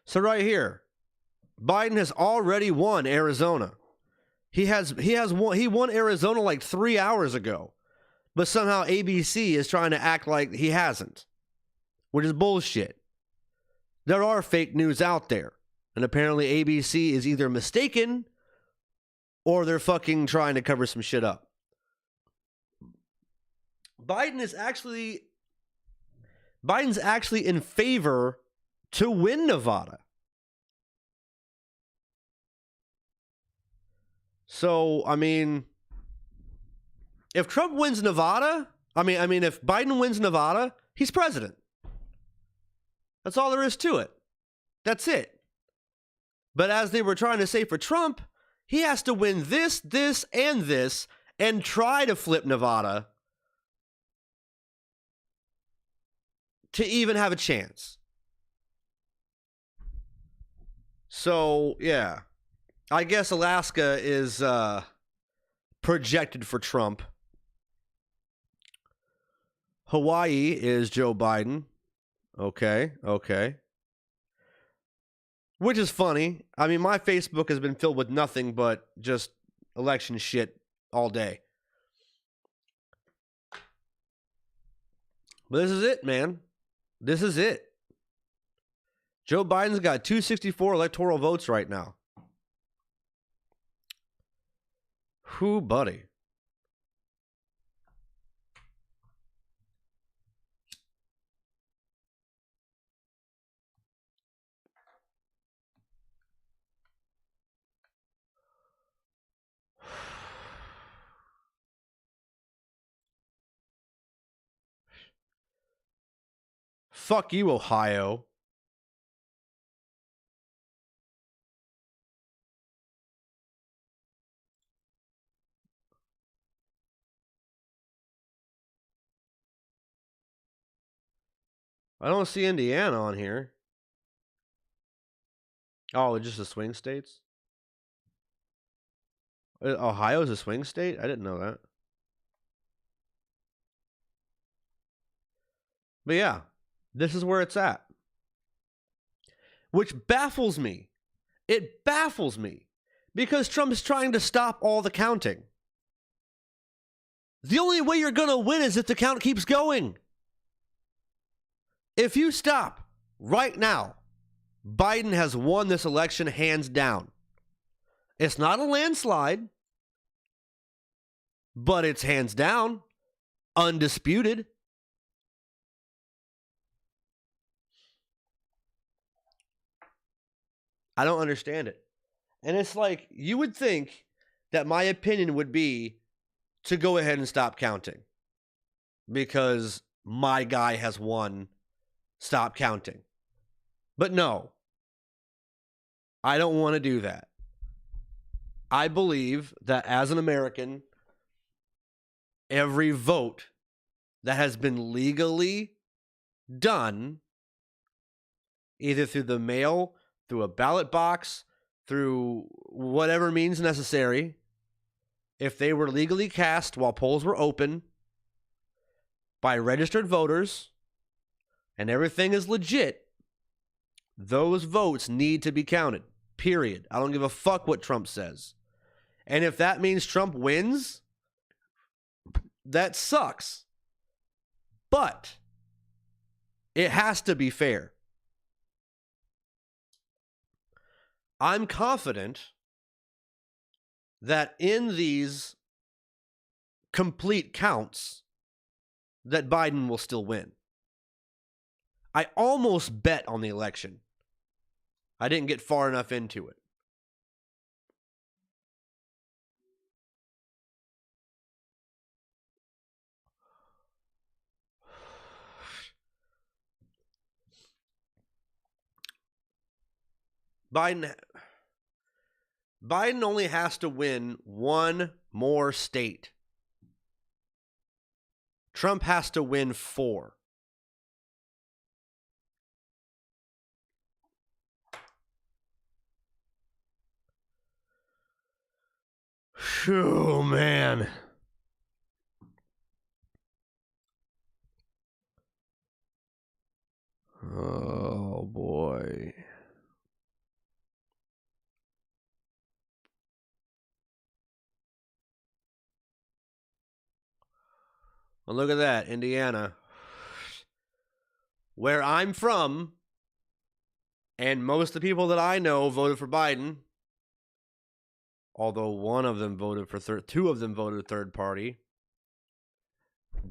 So right here, Biden has already won Arizona. He won Arizona like 3 hours ago. But somehow ABC is trying to act like he hasn't. Which is bullshit. There are fake news out there. And apparently ABC is either mistaken or they're fucking trying to cover some shit up. Biden's actually in favor to win Nevada. So, I mean, if Trump wins Nevada, if Biden wins Nevada, he's president. That's all there is to it. That's it. But as they were trying to say for Trump, he has to win this, and try to flip Nevada to even have a chance. So, yeah. I guess Alaska is projected for Trump. Hawaii is Joe Biden. Okay. Which is funny. I mean, my Facebook has been filled with nothing but just election shit all day. But this is it, man. This is it. Joe Biden's got 264 electoral votes right now. Who, buddy? Fuck you, Ohio. I don't see Indiana on here. Oh, just the swing states? Ohio's a swing state? I didn't know that. But yeah, this is where it's at. Which baffles me. It baffles me. Because Trump is trying to stop all the counting. The only way you're going to win is if the count keeps going. If you stop right now, Biden has won this election hands down. It's not a landslide, but it's hands down, undisputed. I don't understand it. And it's like, you would think that my opinion would be to go ahead and stop counting. Because my guy has won, stop counting. But no, I don't want to do that. I believe that as an American, every vote that has been legally done, either through the mail, through a ballot box, through whatever means necessary, if they were legally cast while polls were open by registered voters and everything is legit, those votes need to be counted. Period. I don't give a fuck what Trump says. And if that means Trump wins, that sucks. But it has to be fair. I'm confident that in these complete counts that Biden will still win. I almost bet on the election. I didn't get far enough into it. Biden only has to win one more state. Trump has to win 4. Phew, man. Oh, boy. Well, look at that, Indiana. Where I'm from, and most of the people that I know voted for Biden, although one of them voted for two of them voted third party.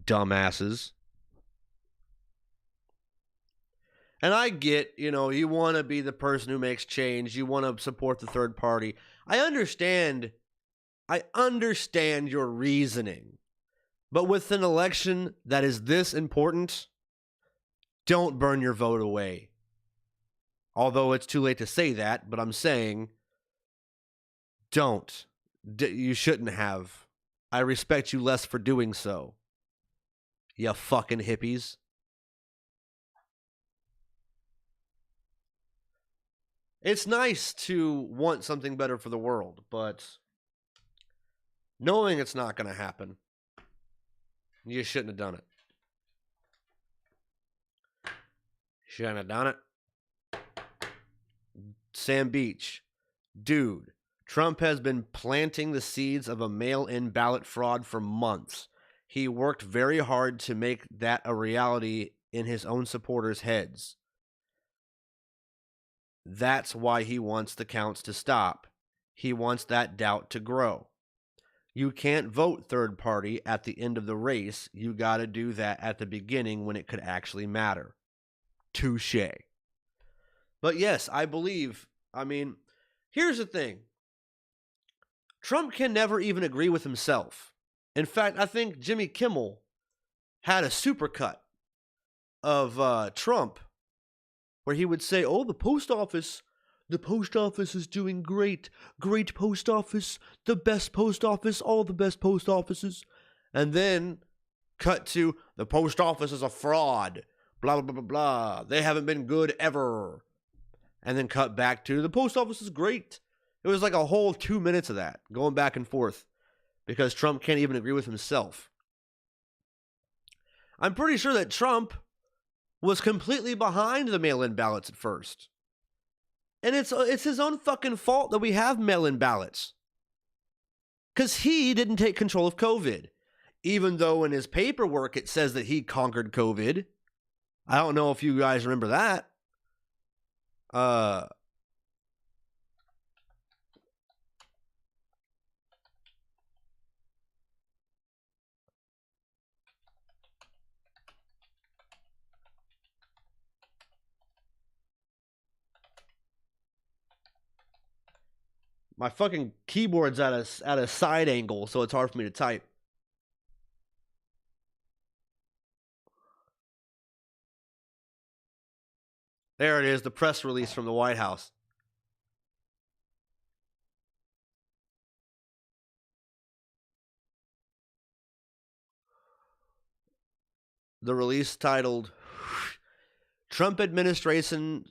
Dumbasses. And I get, you want to be the person who makes change. You want to support the third party. I understand your reasoning. But with an election that is this important, don't burn your vote away. Although it's too late to say that, but I'm saying, don't. You shouldn't have. I respect you less for doing so. You fucking hippies. It's nice to want something better for the world, but knowing it's not going to happen, you shouldn't have done it. Shouldn't have done it. Sam Beach. Dude, Trump has been planting the seeds of a mail-in ballot fraud for months. He worked very hard to make that a reality in his own supporters' heads. That's why he wants the counts to stop. He wants that doubt to grow. You can't vote third party at the end of the race. You got to do that at the beginning when it could actually matter. Touché. But yes, I believe, here's the thing. Trump can never even agree with himself. In fact, I think Jimmy Kimmel had a supercut of Trump, where he would say, "Oh, the post office is doing great. Great post office, the best post office, all the best post offices." And then cut to, "The post office is a fraud. Blah, blah, blah, blah, blah. They haven't been good ever." And then cut back to, "The post office is great." It was like a whole 2 minutes of that, going back and forth, because Trump can't even agree with himself. I'm pretty sure that Trump was completely behind the mail-in ballots at first. And it's his own fucking fault that we have mail-in ballots. Because he didn't take control of COVID. Even though in his paperwork it says that he conquered COVID. I don't know if you guys remember that. My fucking keyboard's at a side angle, so it's hard for me to type. There it is, the press release from the White House. The release titled Trump administration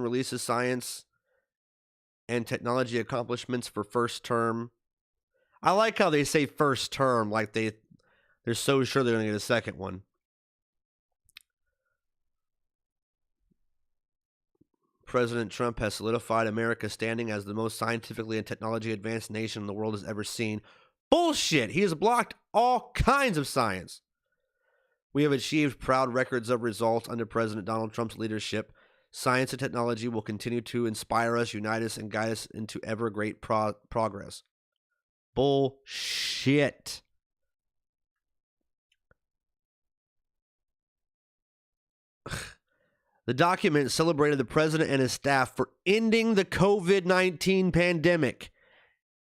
releases science and technology accomplishments for first term. I like how they say first term, like they're so sure they're going to get a second one. President Trump has solidified America's standing as the most scientifically and technology advanced nation the world has ever seen. Bullshit! He has blocked all kinds of science. We have achieved proud records of results under President Donald Trump's leadership. Science and technology will continue to inspire us, unite us, and guide us into ever great progress. Bullshit. The document celebrated the president and his staff for ending the COVID-19 pandemic.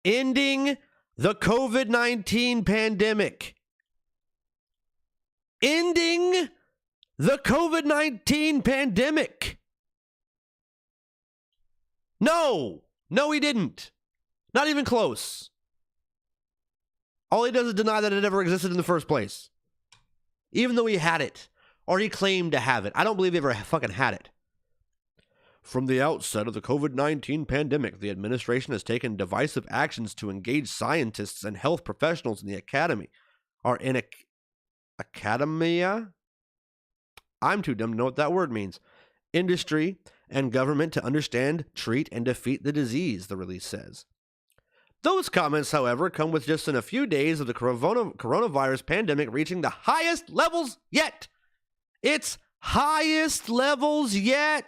Ending the COVID-19 pandemic. Ending the COVID-19 pandemic. No, he didn't. Not even close. All he does is deny that it ever existed in the first place. Even though he had it. Or he claimed to have it. I don't believe he ever fucking had it. From the outset of the COVID-19 pandemic, the administration has taken divisive actions to engage scientists and health professionals in the academy. Or in academia? I'm too dumb to know what that word means. Industry and government to understand, treat, and defeat the disease, the release says. Those comments, however, come with just in a few days of the coronavirus pandemic reaching the highest levels yet. Its highest levels yet.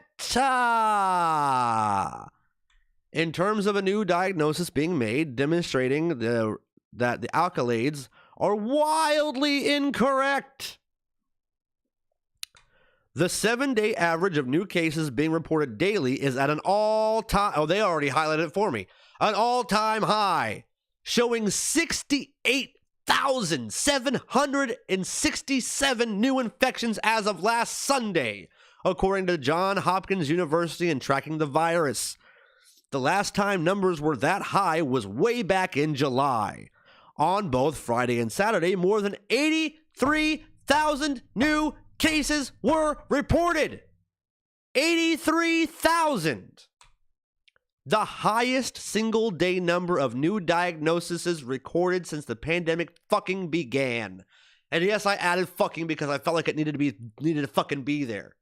In terms of a new diagnosis being made demonstrating that the accolades are wildly incorrect. The 7-day average of new cases being reported daily is at an all-time... Oh, they already highlighted it for me. An all-time high, showing 68,767 new infections as of last Sunday, according to Johns Hopkins University and Tracking the Virus. The last time numbers were that high was way back in July. On both Friday and Saturday, more than 83,000 new cases were reported. 83,000. The highest single day number of new diagnoses recorded since the pandemic fucking began. And yes, I added fucking because I felt like it needed to fucking be there.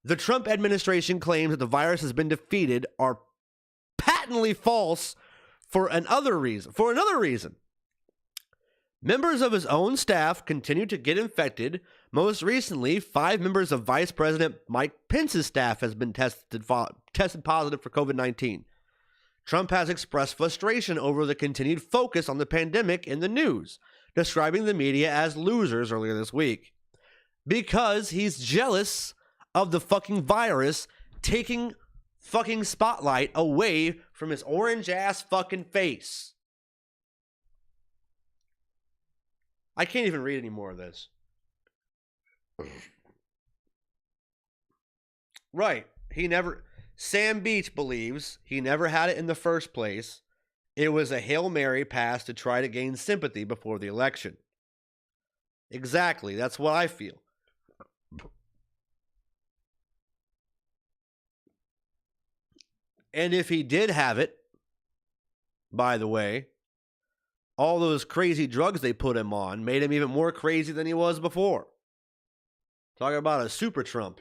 The Trump administration claims that the virus has been defeated are patently false for another reason. Members of his own staff continue to get infected. Most recently, 5 members of Vice President Mike Pence's staff has been tested positive for COVID-19. Trump has expressed frustration over the continued focus on the pandemic in the news, describing the media as losers earlier this week. Because he's jealous of the fucking virus taking fucking spotlight away from his orange-ass fucking face. I can't even read any more of this. Right. Sam Beach believes he never had it in the first place. It was a Hail Mary pass to try to gain sympathy before the election. Exactly. That's what I feel. And if he did have it, by the way, all those crazy drugs they put him on made him even more crazy than he was before. Talking about a super Trump.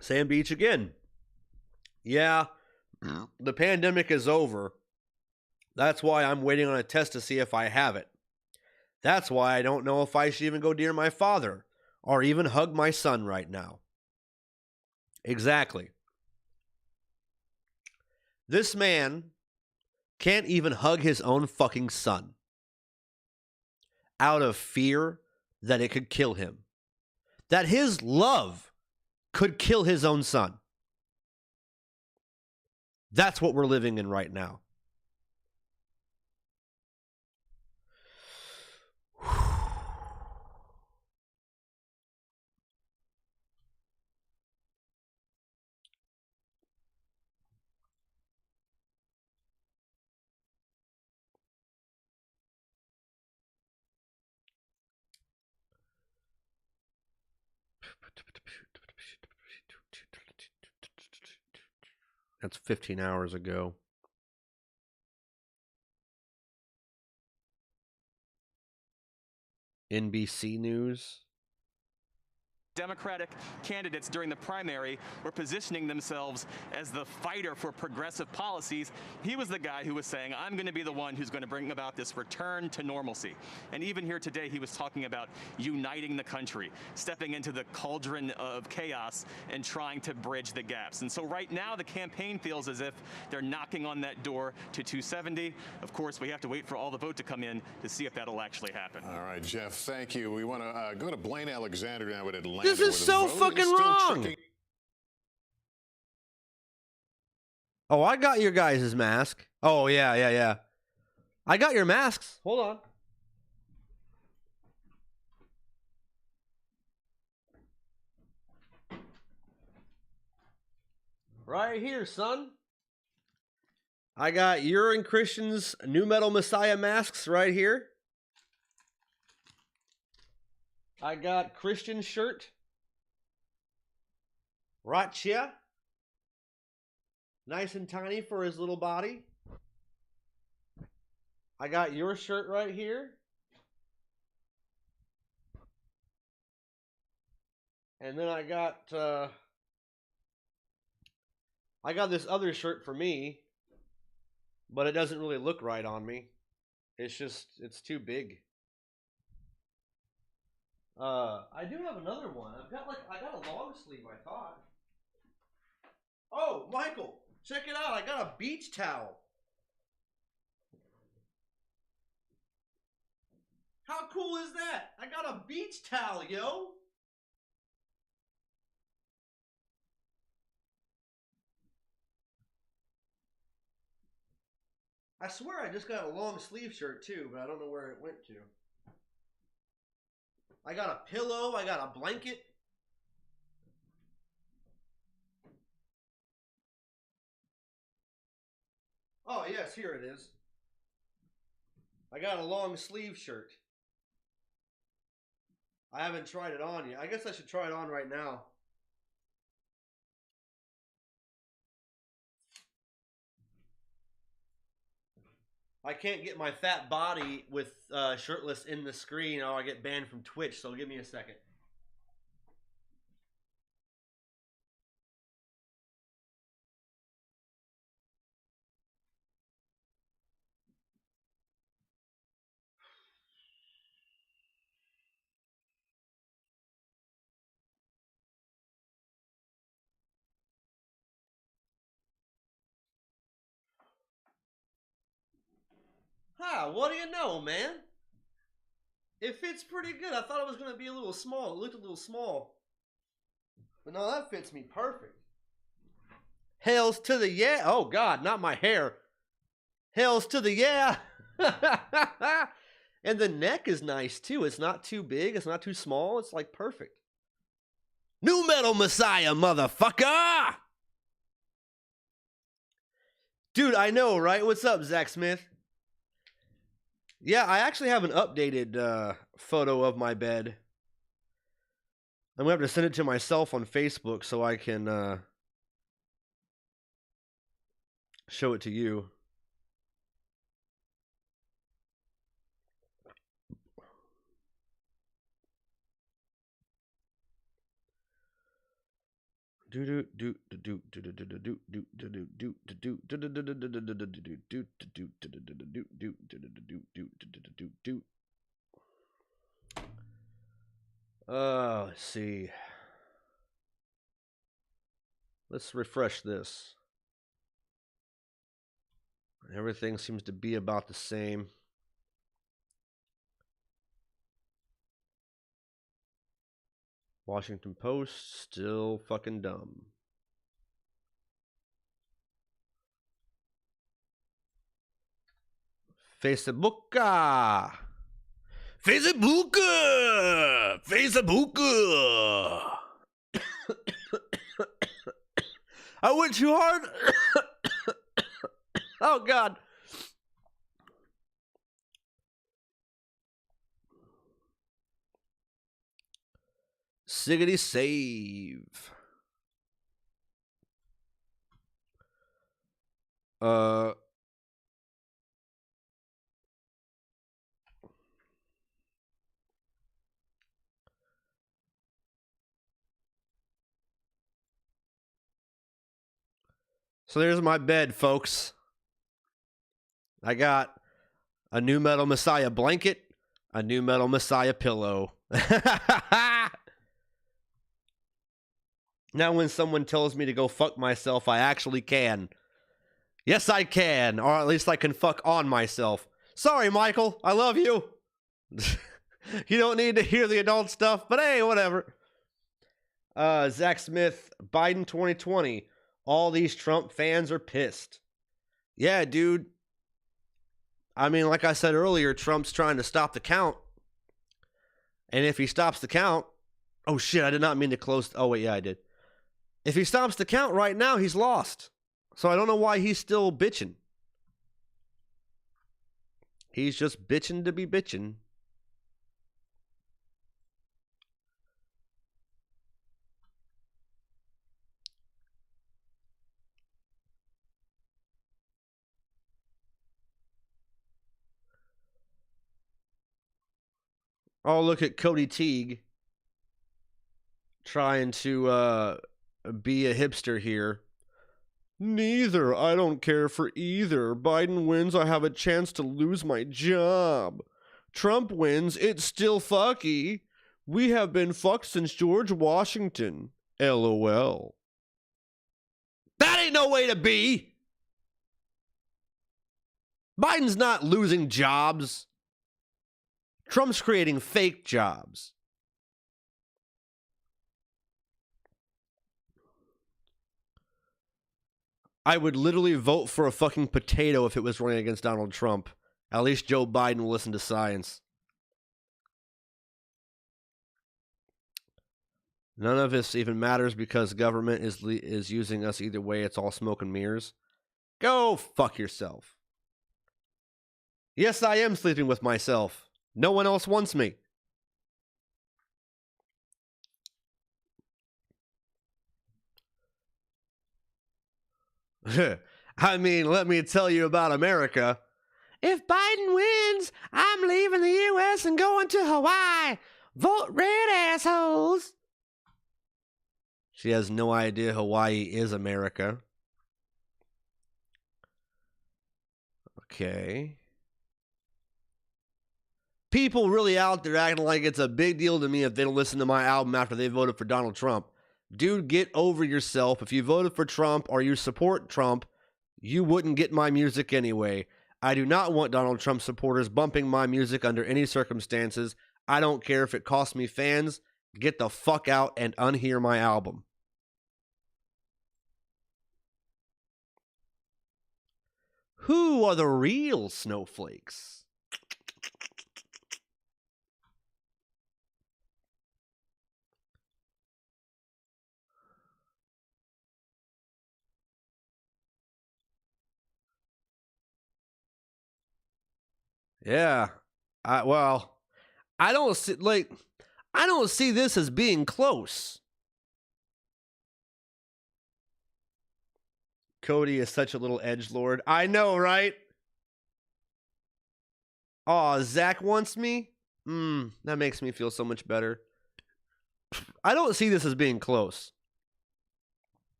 Sam Beach again. Yeah, the pandemic is over. That's why I'm waiting on a test to see if I have it. That's why I don't know if I should even go near my father or even hug my son right now. Exactly. This man can't even hug his own fucking son out of fear that it could kill him. That his love could kill his own son. That's what we're living in right now. That's 15 hours ago. NBC News. Democratic candidates during the primary were positioning themselves as the fighter for progressive policies. He was the guy who was saying, I'm going to be the one who's going to bring about this return to normalcy. And even here today, he was talking about uniting the country, stepping into the cauldron of chaos and trying to bridge the gaps. And so right now, the campaign feels as if they're knocking on that door to 270. Of course, we have to wait for all the vote to come in to see if that'll actually happen. All right, Jeff, thank you. We want to go to Blaine Alexander now at Atlanta. This is so fucking wrong. Oh, I got your guys' mask. Oh, yeah. I got your masks. Hold on. Right here, son. I got your and Christian's Nu Metal Messiah masks right here. I got Christian's shirt. Right here. Nice and tiny for his little body. I got your shirt right here. And then I got this other shirt for me, but it doesn't really look right on me. It's too big. I do have another one. I got a long sleeve, I thought. Oh, Michael, check it out. I got a beach towel. How cool is that? I got a beach towel, yo. I swear I just got a long sleeve shirt too, but I don't know where it went to. I got a pillow. I got a blanket. Oh, yes, here it is. I got a long sleeve shirt. I haven't tried it on yet. I guess I should try it on right now. I can't get my fat body with shirtless in the screen or I get banned from Twitch, so give me a second. What do you know, man? It fits pretty good. I thought it was going to be a little small. It looked a little small. But no, that fits me perfect. Hails to the yeah. Oh, God, not my hair. Hails to the yeah. And the neck is nice too. It's not too big. It's not too small. It's like perfect. Nu Metal Messiah, motherfucker! Dude, I know, right? What's up, Zach Smith? Yeah, I actually have an updated photo of my bed. I'm going to have to send it to myself on Facebook so I can show it to you. Let's see. Let's refresh this. Everything seems to be about the same. Washington Post, still fucking dumb. Facebooka! Facebooka! Facebooka! I went too hard. Oh, God. Siggity save. So there's my bed, folks. I got a Nu Metal Messiah blanket, a Nu Metal Messiah pillow. Now when someone tells me to go fuck myself, I actually can. Yes, I can. Or at least I can fuck on myself. Sorry, Michael. I love you. You don't need to hear the adult stuff, but hey, whatever. Zach Smith, Biden 2020. All these Trump fans are pissed. Yeah, dude. I mean, like I said earlier, Trump's trying to stop the count. And if he stops the count... Oh, shit, I did not mean to close... Oh, wait, yeah, I did. If he stops the count right now, he's lost. So I don't know why he's still bitching. He's just bitching to be bitching. Oh, look at Cody Teague trying to be a hipster here. Neither. I don't care for either. Biden wins, I have a chance to lose my job. Trump wins, it's still fucky. We have been fucked since George Washington. LOL. That ain't no way to be. Biden's not losing jobs. Trump's creating fake jobs. I would literally vote for a fucking potato if it was running against Donald Trump. At least Joe Biden will listen to science. None of this even matters because government is using us either way. It's all smoke and mirrors. Go fuck yourself. Yes, I am sleeping with myself. No one else wants me. I mean, let me tell you about America. If Biden wins, I'm leaving the U.S. and going to Hawaii. Vote red, assholes. She has no idea Hawaii is America. Okay. People really out there acting like it's a big deal to me if they don't listen to my album after they voted for Donald Trump. Dude, get over yourself. If you voted for Trump or you support Trump, you wouldn't get my music anyway. I do not want Donald Trump supporters bumping my music under any circumstances. I don't care if it costs me fans. Get the fuck out and unhear my album. Who are the real snowflakes? Yeah. I don't see this as being close. Cody is such a little edgelord. I know, right? Oh, Zach wants me? That makes me feel so much better. I don't see this as being close.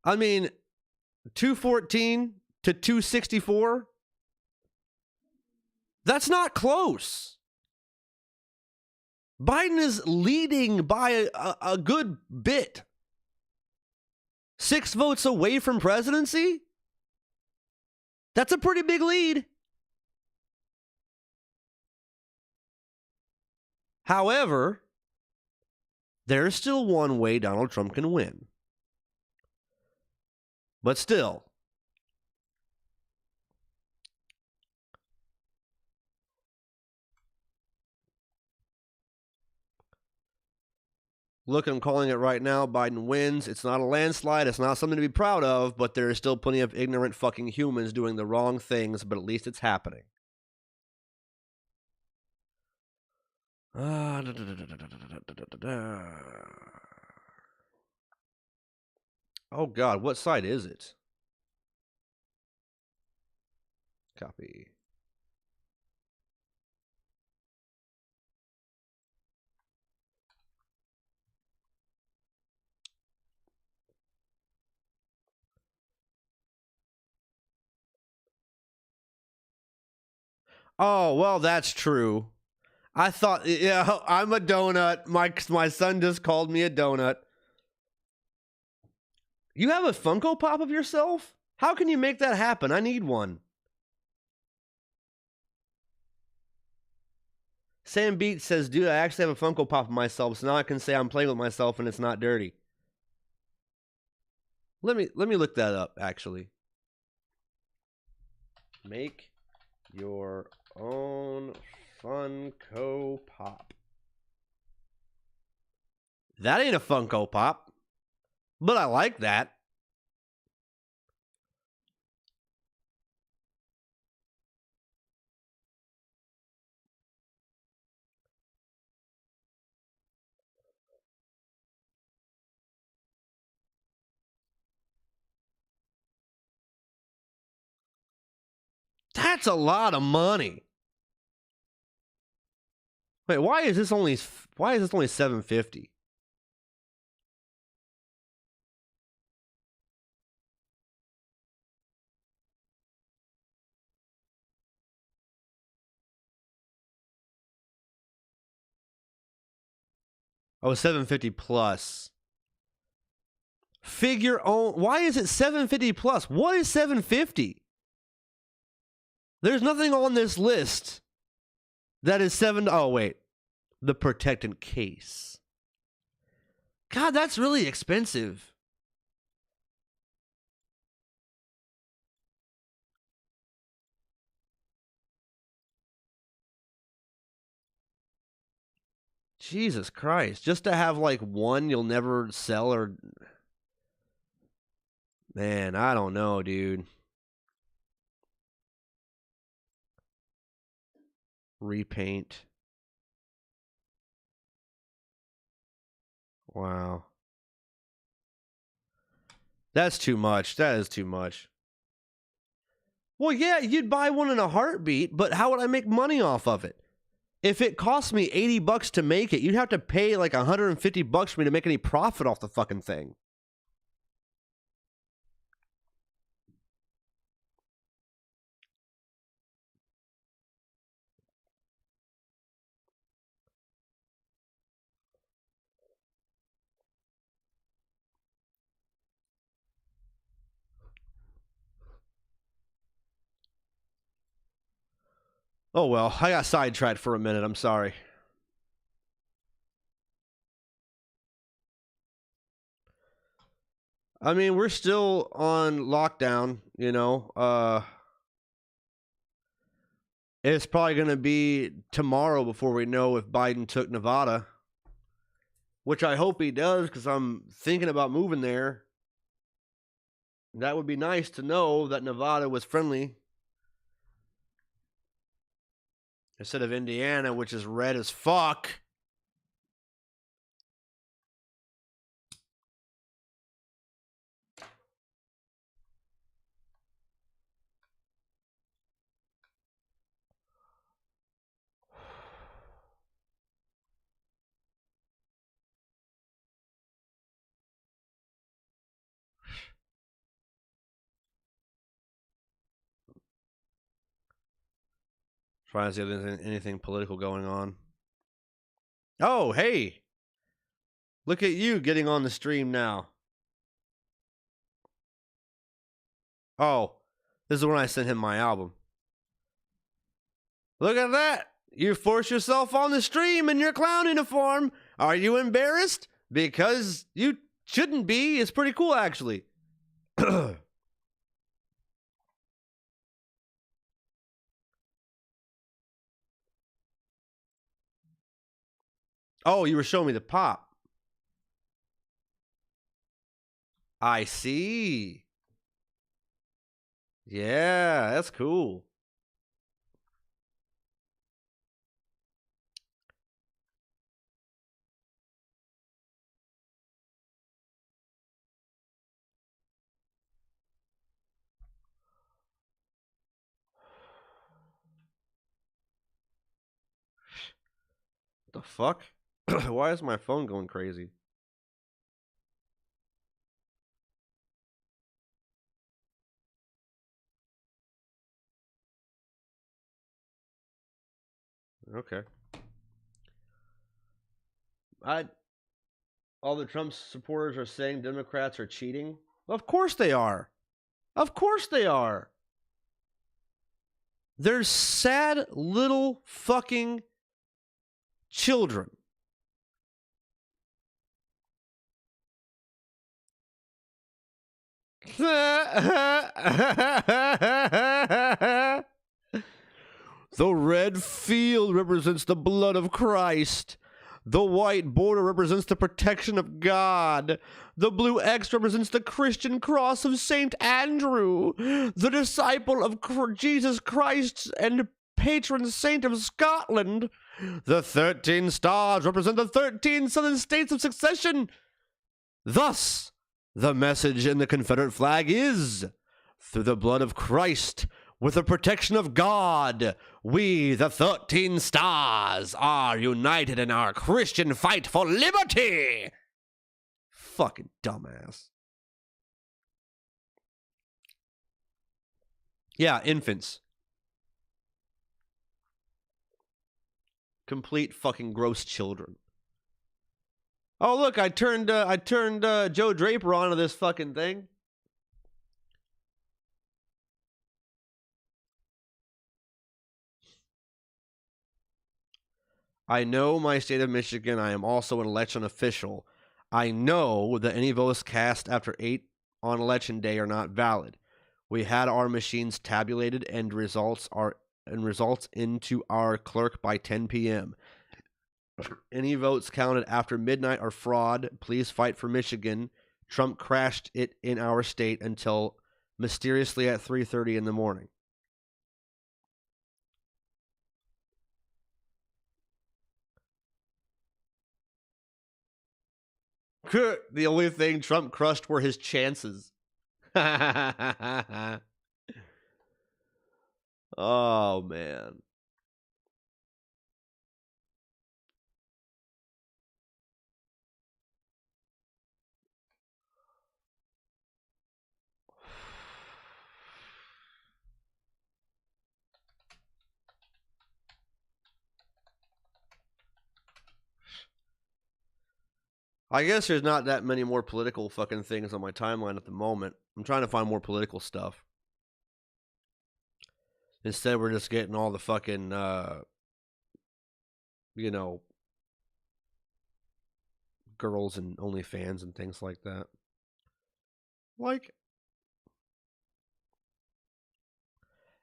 I mean, 214 to 264? That's not close. Biden is leading by a good bit. 6 votes away from presidency? That's a pretty big lead. However, there's still one way Donald Trump can win. But still, look, I'm calling it right now. Biden wins. It's not a landslide. It's not something to be proud of, but there is still plenty of ignorant fucking humans doing the wrong things, but at least it's happening. Oh, God, what site is it? Copy. Oh, well, that's true. I thought, yeah, I'm a donut. My son just called me a donut. You have a Funko Pop of yourself? How can you make that happen? I need one. Sam Beat says, dude, I actually have a Funko Pop of myself, so now I can say I'm playing with myself and it's not dirty. Let me look that up, actually. Make your own Funko Pop. That ain't a Funko Pop, but I like that. That's a lot of money. Wait, why is this only $750? Oh, $750 plus. Figure own. Why is it $750 plus? What is $750? There's nothing on this list that is Oh, wait. The protectant case. God, that's really expensive. Jesus Christ. Just to have like one you'll never sell or... Man, I don't know, dude. Repaint. Wow. That's too much. That is too much. Well, yeah, you'd buy one in a heartbeat, but how would I make money off of it? If it cost me $80 to make it, you'd have to pay like $150 for me to make any profit off the fucking thing. Oh, well, I got sidetracked for a minute. I'm sorry. I mean, we're still on lockdown, you know. It's probably going to be tomorrow before we know if Biden took Nevada, which I hope he does because I'm thinking about moving there. That would be nice to know that Nevada was friendly. instead of Indiana, which is red as fuck. Trying to see if there's anything political going on. Oh, hey. Look at you getting on the stream now. Oh, this is when I sent him my album. Look at that. You forced yourself on the stream in your clown uniform. Are you embarrassed? Because you shouldn't be. It's pretty cool, actually. Oh, you were showing me the pop. I see. Yeah, that's cool. The fuck? Why is my phone going crazy? Okay. All the Trump supporters are saying Democrats are cheating. Of course they are. Of course they are. They're sad little fucking children. The red field represents the blood of Christ. The white border represents the protection of God. The blue X represents the Christian cross of St. Andrew, the disciple of Jesus Christ and patron saint of Scotland. The 13 stars represent the 13 southern states of succession. Thus, the message in the Confederate flag is, through the blood of Christ, with the protection of God, we, the 13 stars, are united in our Christian fight for liberty. Fucking dumbass. Yeah, infants. Complete fucking gross children. Oh, look, I turned Joe Draper onto this fucking thing. I know my state of Michigan. I am also an election official. I know that any votes cast after 8 on election day are not valid. We had our machines tabulated and results into our clerk by 10 p.m. Any votes counted after midnight are fraud. Please fight for Michigan. Trump crashed it in our state until mysteriously at 3:30 in the morning. The only thing Trump crushed were his chances. Oh, man. I guess there's not that many more political fucking things on my timeline at the moment. I'm trying to find more political stuff. Instead, we're just getting all the fucking, you know, girls and OnlyFans and things like that. Like,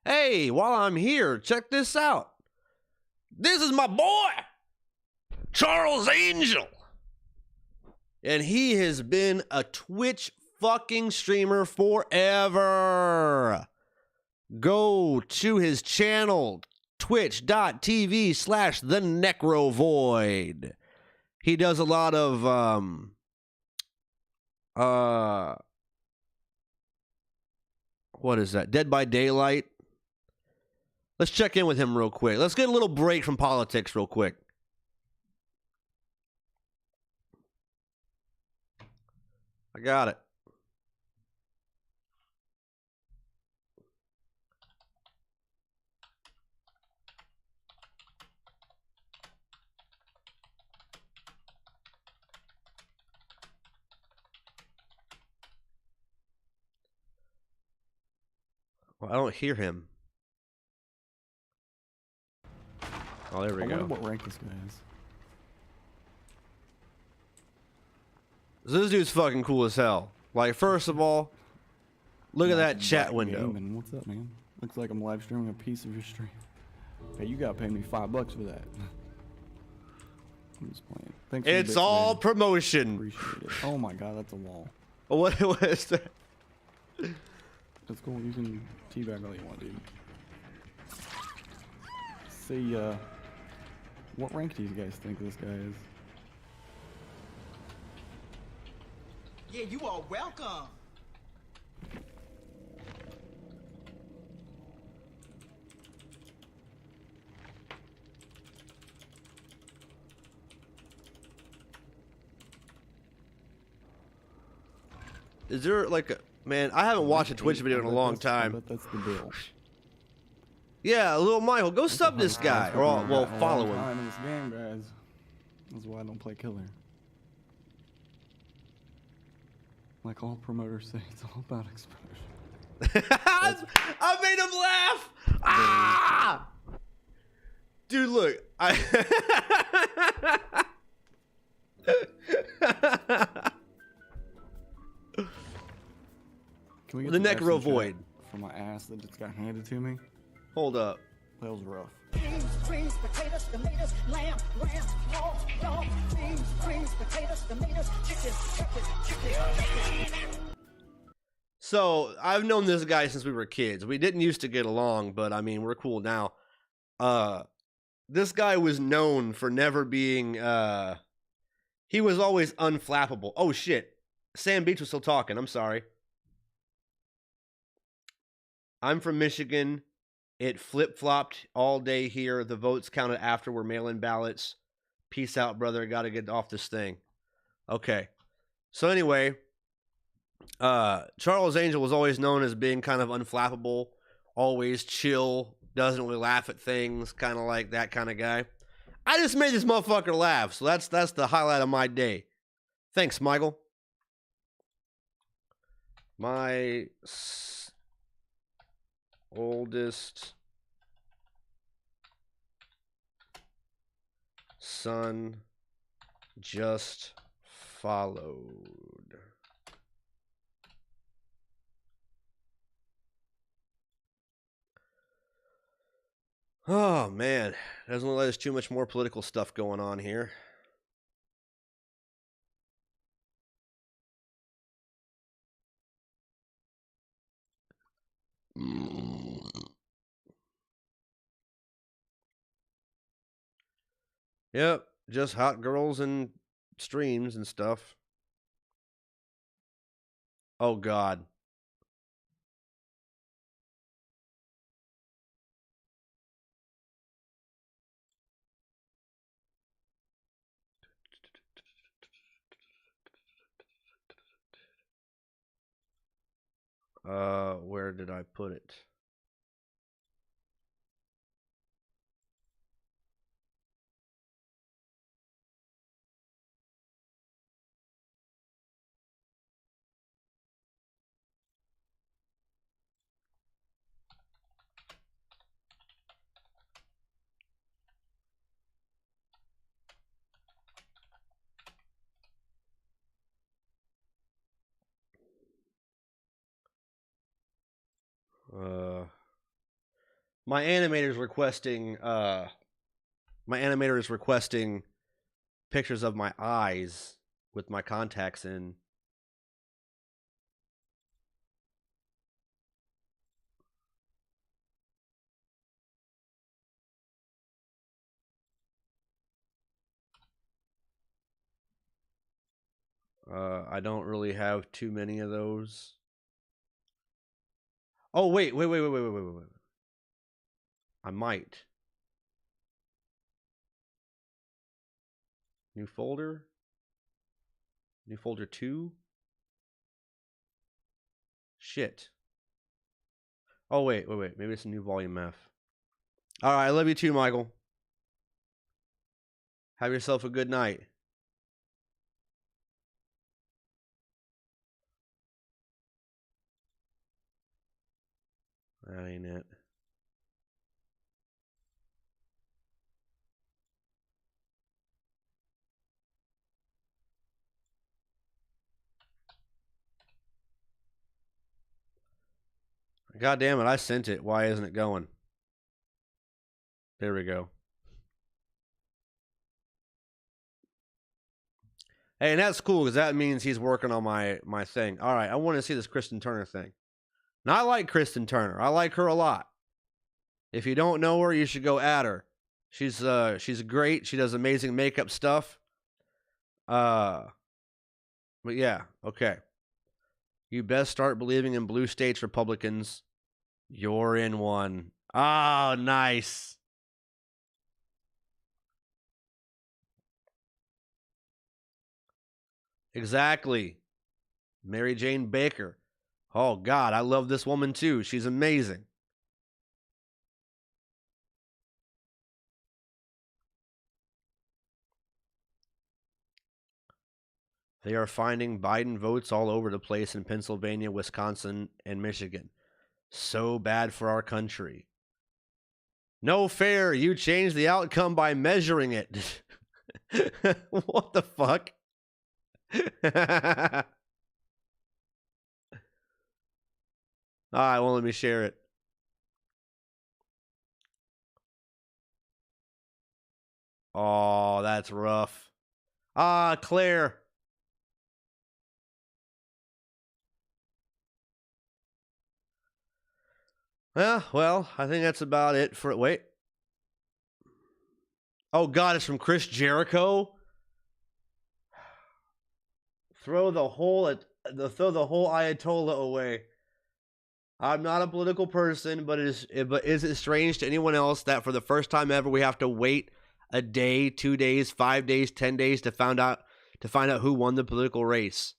hey, while I'm here, check this out. This is my boy, Charles Angel. And he has been a Twitch fucking streamer forever. Go to his channel, twitch.tv/thenecrovoid. He does a lot of what is that? Dead by Daylight. Let's check in with him real quick. Let's get a little break from politics real quick. I got it. Well, I don't hear him. Oh, there we go. I wonder what rank this guy is. So this dude's fucking cool as hell. Like, first of all, look at that chat window. What's up, man? Looks like I'm live streaming a piece of your stream. Hey, you gotta pay me $5 for that. I'm just playing. Thanks. It's all man. promotion. Appreciate it. Oh my god, that's a wall. What is that? That's cool. You can teabag all you want, dude. See, what rank do you guys think this guy is? Yeah, you are welcome. Is there like a man? I haven't watched a Twitch video in a long time. But that's the deal. Yeah, little Michael, go sub this guy, or well, follow him. In this game, guys. That's why I don't play killer. Like all promoters say, it's all about exposure. I made him laugh. Ah! Dude, look, Can we get the some action Necrovoid chat for my ass that just got handed to me? Hold up. That was rough. Beans, greens, potatoes, tomatoes, lamb, pork, dog, beans, greens, potatoes, tomatoes, chicken. So I've known this guy since we were kids. We didn't used to get along, but I mean we're cool now. This guy was known for never being. He was always unflappable. Oh shit, Sam Beach was still talking. I'm sorry. I'm from Michigan. It flip-flopped all day here. The votes counted after were mail-in ballots. Peace out, brother. Got to get off this thing. Okay. So anyway, Charles Angel was always known as being kind of unflappable, always chill, doesn't really laugh at things, kind of like that kind of guy. I just made this motherfucker laugh, so that's the highlight of my day. Thanks, Michael. My oldest son just followed. Oh man, doesn't look like there's too much more political stuff going on here. Yep, just hot girls and streams and stuff. Oh God. Where did I put it? My animator is requesting pictures of my eyes with my contacts in. I don't really have too many of those. Oh, wait. I might. New folder? New folder 2? Shit. Oh, wait. Maybe it's a new volume F. All right, I love you too, Michael. Have yourself a good night. That ain't it. God damn it, I sent it. Why isn't it going? There we go. Hey, and that's cool because that means he's working on my thing. All right, I want to see this Kristen Turner thing. Now, I like Kristen Turner. I like her a lot. If you don't know her, you should go at her. She's great. She does amazing makeup stuff. But yeah, okay. You best start believing in blue states Republicans. You're in one. Oh, nice. Exactly. Mary Jane Baker. Oh, God, I love this woman too. She's amazing. They are finding Biden votes all over the place in Pennsylvania, Wisconsin, and Michigan. So bad for our country. No fair. You change the outcome by measuring it. What the fuck? All right, well, let me share it. Oh, that's rough. Ah, Claire. Yeah, well, I think that's about it for... Wait. Oh, God, it's from Chris Jericho? Throw the whole Ayatollah away. I'm not a political person, but is it strange to anyone else that for the first time ever we have to wait a day, 2 days, 5 days, 10 days to find out who won the political race?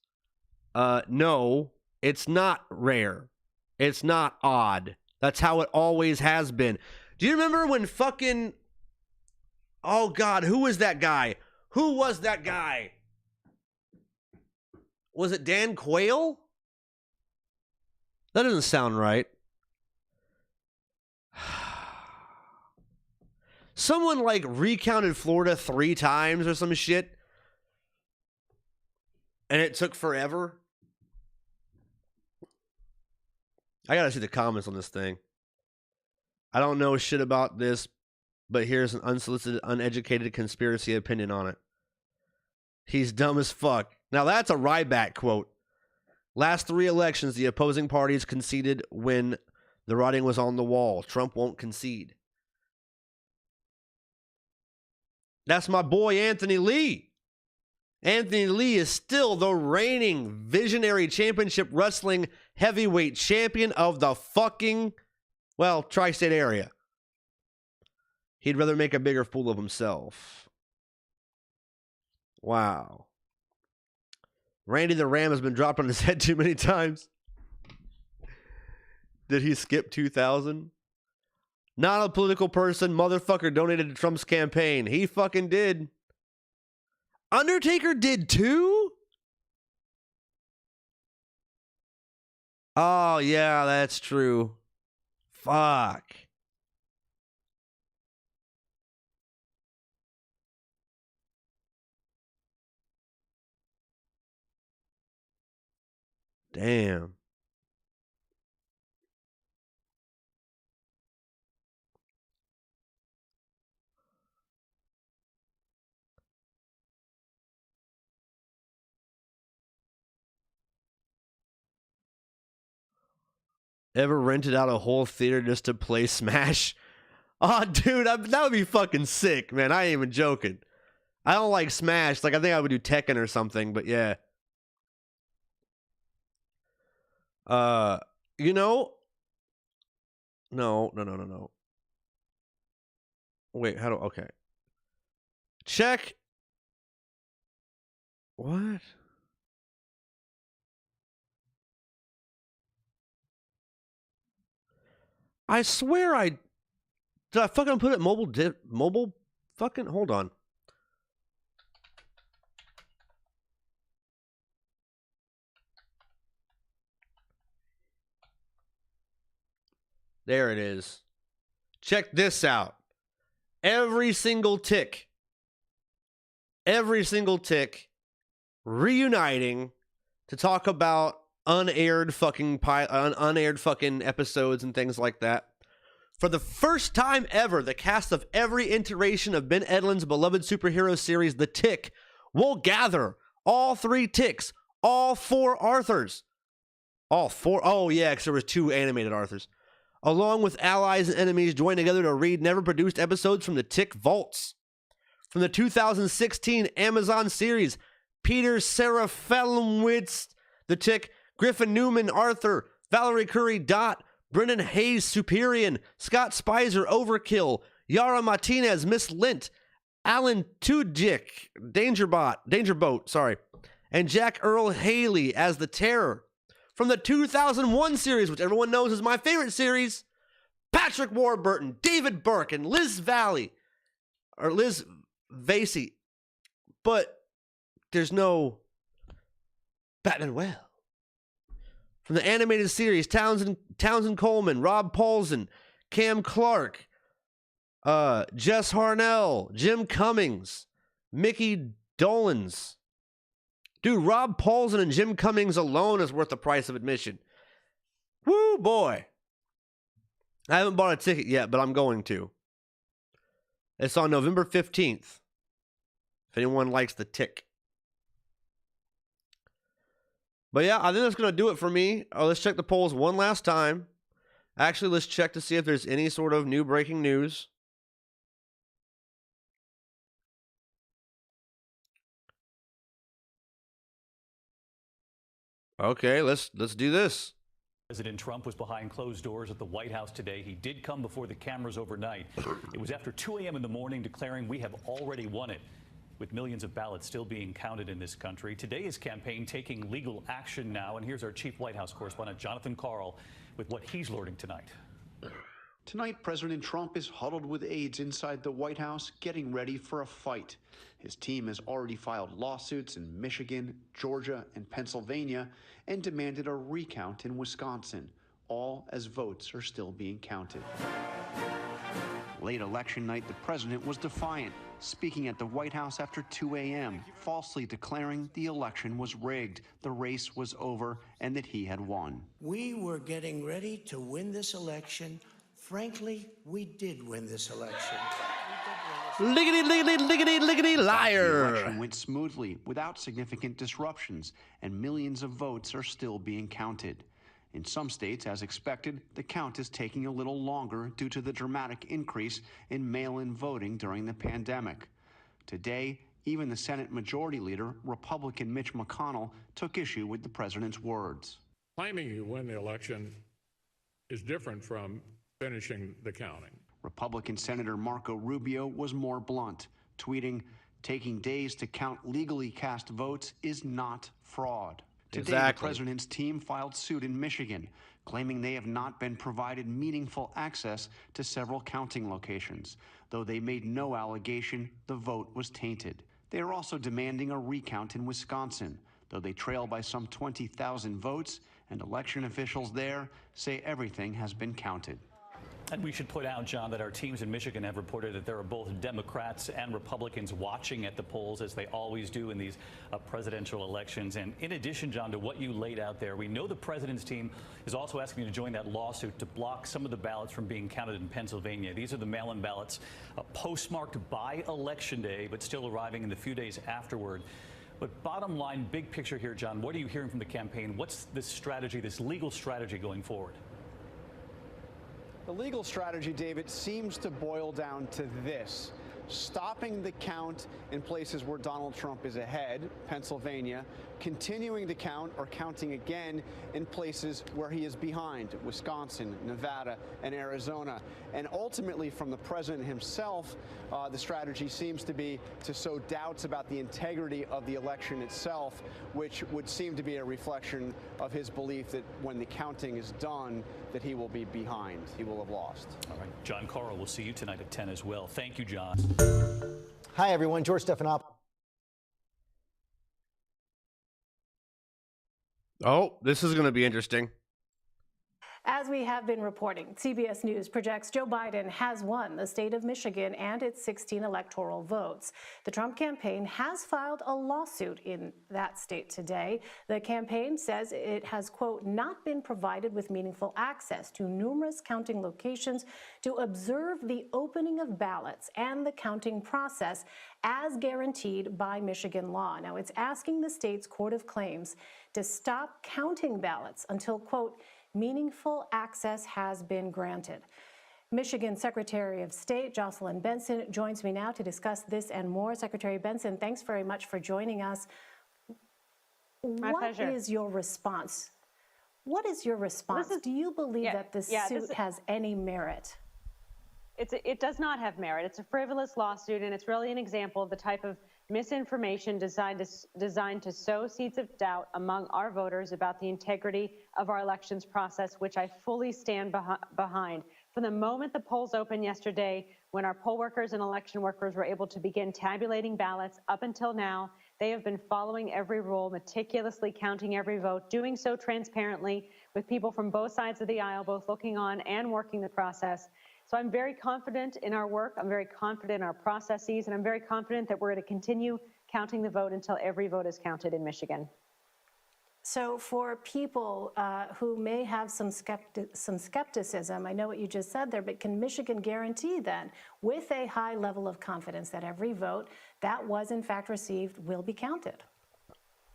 No, it's not rare. It's not odd. That's how it always has been. Do you remember when fucking... Oh, God, who was that guy? Who was that guy? Was it Dan Quayle? That doesn't sound right. Someone like recounted Florida 3 times or some shit. And it took forever. I gotta see the comments on this thing. I don't know shit about this, but here's an unsolicited, uneducated conspiracy opinion on it. He's dumb as fuck. Now that's a Ryback quote. Last 3 elections, the opposing parties conceded when the writing was on the wall. Trump won't concede. That's my boy Anthony Lee. Anthony Lee is still the reigning visionary championship wrestling heavyweight champion of the fucking, well, tri-state area. He'd rather make a bigger fool of himself. Wow. Randy the Ram has been dropped on his head too many times. Did he skip 2000? Not a political person. Motherfucker donated to Trump's campaign. He fucking did. Undertaker did too? Oh, yeah, that's true. Fuck. Damn. Ever rented out a whole theater just to play Smash? Oh, dude, that would be fucking sick, man. I ain't even joking. I don't like Smash. Like, I think I would do Tekken or something, but yeah. You know, no. Wait, okay. Check. What? I swear did I fucking put it mobile fucking, hold on. There it is. Check this out. Every single tick reuniting to talk about unaired fucking episodes and things like that. For the first time ever, the cast of every iteration of Ben Edlund's beloved superhero series, The Tick, will gather all 3 Ticks, all 4 Arthurs. All 4? Oh, yeah, because there was 2 animated Arthurs. Along with allies and enemies join together to read never-produced episodes from the Tick Vaults. From the 2016 Amazon series, Peter Serafinowicz, The Tick, Griffin Newman, Arthur, Valerie Curry, Dot, Brendan Hayes, Superior, Scott Spicer, Overkill, Yara Martinez, Miss Lint, Alan Tudyk, Dangerboat, and Jack Earl Haley as the Terror. From the 2001 series, which everyone knows is my favorite series, Patrick Warburton, David Burke, and Liz Vasey. But there's no Batman Well. From the animated series, Townsend Coleman, Rob Paulsen, Cam Clark, Jess Harnell, Jim Cummings, Mickey Dolans. Dude, Rob Paulsen and Jim Cummings alone is worth the price of admission. Woo, boy. I haven't bought a ticket yet, but I'm going to. It's on November 15th. If anyone likes The Tick. But yeah, I think that's going to do it for me. Let's check the polls one last time. Actually, let's check to see if there's any sort of new breaking news. Okay, let's do this. President Trump was behind closed doors at the White House today. He did come before the cameras overnight. It was after 2 a.m. in the morning, declaring we have already won it. With millions of ballots still being counted in this country, today his campaign taking legal action now. And here's our chief White House correspondent, Jonathan Karl, with what he's learning tonight. Tonight, President Trump is huddled with aides inside the White House, getting ready for a fight. His team has already filed lawsuits in Michigan, Georgia, and Pennsylvania, and demanded a recount in Wisconsin, all as votes are still being counted. Late election night, the president was defiant, speaking at the White House after 2 a.m., falsely declaring the election was rigged, the race was over, and that he had won. We were getting ready to win this election. Frankly, we did win this election. Lickety liar. The election went smoothly, without significant disruptions, and millions of votes are still being counted. In some states, as expected, the count is taking a little longer due to the dramatic increase in mail-in voting during the pandemic. Today, even the Senate Majority Leader, Republican Mitch McConnell, took issue with the president's words. Claiming you win the election is different from finishing the counting. Republican Senator Marco Rubio was more blunt, tweeting, "Taking days to count legally cast votes is not fraud." Today, the president's team filed suit in Michigan, claiming they have not been provided meaningful access to several counting locations. Though they made no allegation the vote was tainted. They are also demanding a recount in Wisconsin, though they trail by some 20,000 votes, and election officials there say everything has been counted. And we should point out, John, that our teams in Michigan have reported that there are both Democrats and Republicans watching at the polls, as they always do in these presidential elections. And in addition, John, to what you laid out there, we know the president's team is also asking you to join that lawsuit to block some of the ballots from being counted in Pennsylvania. These are the mail-in ballots postmarked by Election Day, but still arriving in the few days afterward. But bottom line, big picture here, John, what are you hearing from the campaign? What's this strategy, this legal strategy going forward? The legal strategy, David, seems to boil down to this: stopping the count in places where Donald Trump is ahead, Pennsylvania, continuing to count or counting again in places where he is behind, Wisconsin, Nevada, and Arizona. And ultimately, from the president himself, the strategy seems to be to sow doubts about the integrity of the election itself, which would seem to be a reflection of his belief that when the counting is done, that he will be behind. He will have lost. All right. John Carl, we'll see you tonight at 10 as well. Thank you, John. Hi, everyone. George Stephanopoulos. Oh, this is going to be interesting. As we have been reporting, CBS News projects Joe Biden has won the state of Michigan and its 16 electoral votes. The Trump campaign has filed a lawsuit in that state today. The campaign says it has, quote, not been provided with meaningful access to numerous counting locations to observe the opening of ballots and the counting process as guaranteed by Michigan law. Now, it's asking the state's Court of Claims to stop counting ballots until, quote, meaningful access has been granted. Michigan Secretary of State Jocelyn Benson joins me now to discuss this and more. Secretary Benson, thanks very much for joining us. My pleasure. What is your response? What is your response? Do you believe that this suit has any merit? It does not have merit. It's a frivolous lawsuit, and it's really an example of the type of misinformation designed to sow seeds of doubt among our voters about the integrity of our elections process, which I fully stand behind. From the moment the polls opened yesterday, when our poll workers and election workers were able to begin tabulating ballots, up until now, they have been following every rule, meticulously counting every vote, doing so transparently with people from both sides of the aisle, both looking on and working the process. So I'm very confident in our work, I'm very confident in our processes, and I'm very confident that we're going to continue counting the vote until every vote is counted in Michigan. So for people who may have some skepticism, I know what you just said there, but can Michigan guarantee then, with a high level of confidence, that every vote that was in fact received will be counted?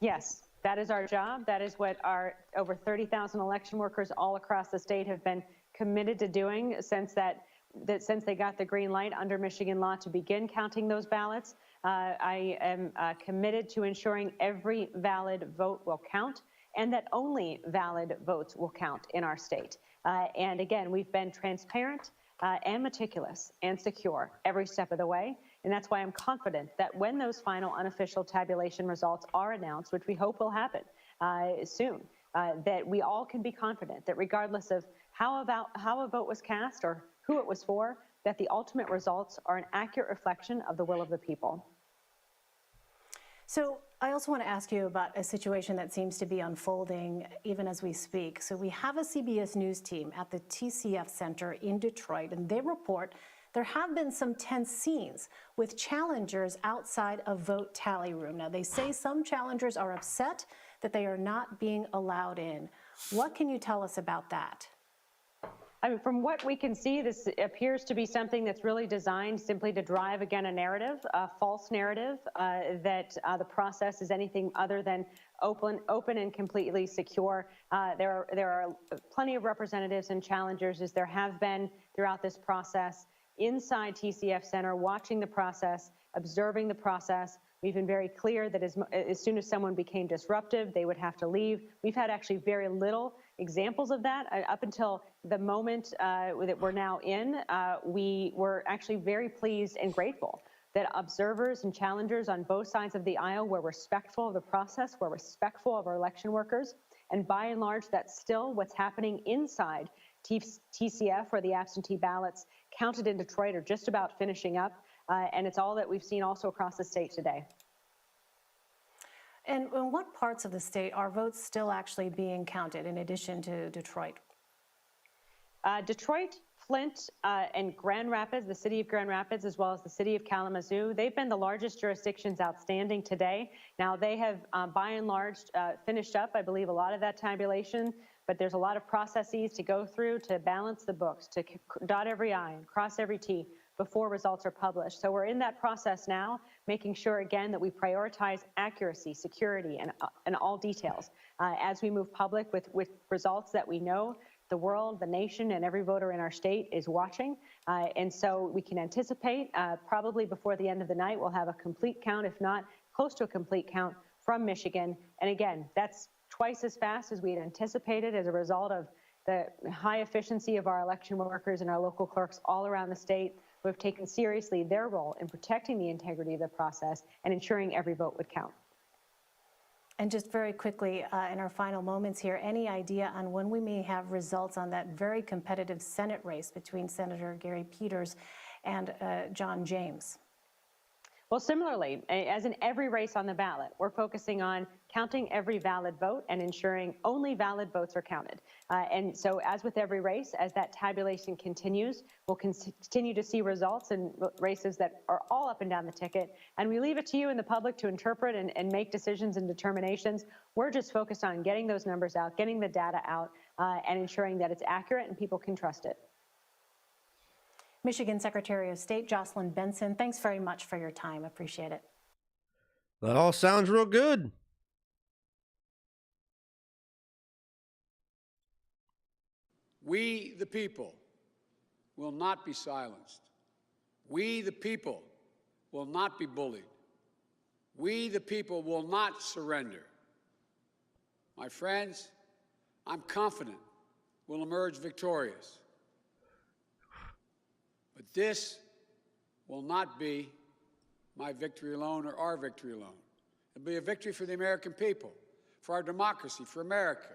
Yes, that is our job. That is what our over 30,000 election workers all across the state have been committed to doing since they got the green light under Michigan law to begin counting those ballots. I am committed to ensuring every valid vote will count and that only valid votes will count in our state. And again, we've been transparent and meticulous and secure every step of the way. And that's why I'm confident that when those final unofficial tabulation results are announced, which we hope will happen soon, that we all can be confident that regardless of how a vote was cast or who it was for, that the ultimate results are an accurate reflection of the will of the people. So I also want to ask you about a situation that seems to be unfolding even as we speak. So we have a CBS News team at the TCF Center in Detroit, and they report there have been some tense scenes with challengers outside a vote tally room. Now, they say some challengers are upset that they are not being allowed in. What can you tell us about that? I mean, from what we can see, this appears to be something that's really designed simply to drive, again, a narrative, a false narrative, that the process is anything other than open and completely secure. There are plenty of representatives and challengers, as there have been throughout this process, inside TCF Center, watching the process, observing the process. We've been very clear that as soon as someone became disruptive, they would have to leave. We've had actually very little examples of that up until the moment that we're now in. We were actually very pleased and grateful that observers and challengers on both sides of the aisle were respectful of the process, were respectful of our election workers. And by and large, that's still what's happening inside TCF, where the absentee ballots counted in Detroit are just about finishing up. And it's all that we've seen also across the state today. And in what parts of the state are votes still actually being counted in addition to Detroit? Detroit, Flint, and Grand Rapids, the city of Grand Rapids, as well as the city of Kalamazoo, they've been the largest jurisdictions outstanding today. Now, they have, by and large, finished up, I believe, a lot of that tabulation, but there's a lot of processes to go through to balance the books, to dot every I and cross every T before results are published. So we're in that process now, making sure, again, that we prioritize accuracy, security, and all details as we move public with results that we know the world, the nation, and every voter in our state is watching. And so we can anticipate probably before the end of the night, we'll have a complete count, if not close to a complete count, from Michigan. And again, that's twice as fast as we had anticipated as a result of the high efficiency of our election workers and our local clerks all around the state who have taken seriously their role in protecting the integrity of the process and ensuring every vote would count. And just very quickly, in our final moments here, any idea on when we may have results on that very competitive Senate race between Senator Gary Peters and John James? Well, similarly, as in every race on the ballot, we're focusing on counting every valid vote and ensuring only valid votes are counted. And so as with every race, as that tabulation continues, we'll continue to see results in races that are all up and down the ticket. And we leave it to you and the public to interpret and make decisions and determinations. We're just focused on getting those numbers out, getting the data out, and ensuring that it's accurate and people can trust it. Michigan Secretary of State Jocelyn Benson, thanks very much for your time. Appreciate it. That all sounds real good. We, the people, will not be silenced. We, the people, will not be bullied. We, the people, will not surrender. My friends, I'm confident we'll emerge victorious. But this will not be my victory alone or our victory alone. It'll be a victory for the American people, for our democracy, for America.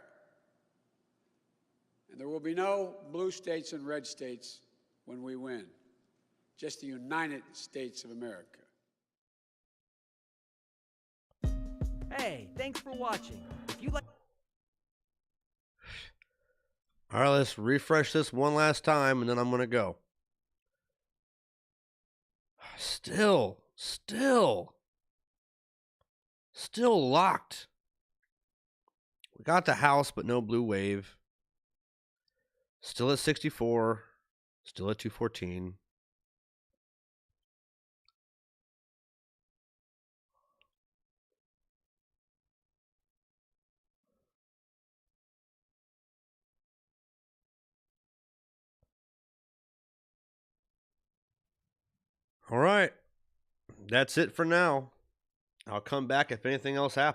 And there will be no blue states and red states when we win, just the United States of America. Hey, thanks for watching. If you like. All right, let's refresh this one last time, and then I'm going to go. Still locked. We got the House, but no blue wave. Still at 64. Still at 214. All right. That's it for now. I'll come back if anything else happens.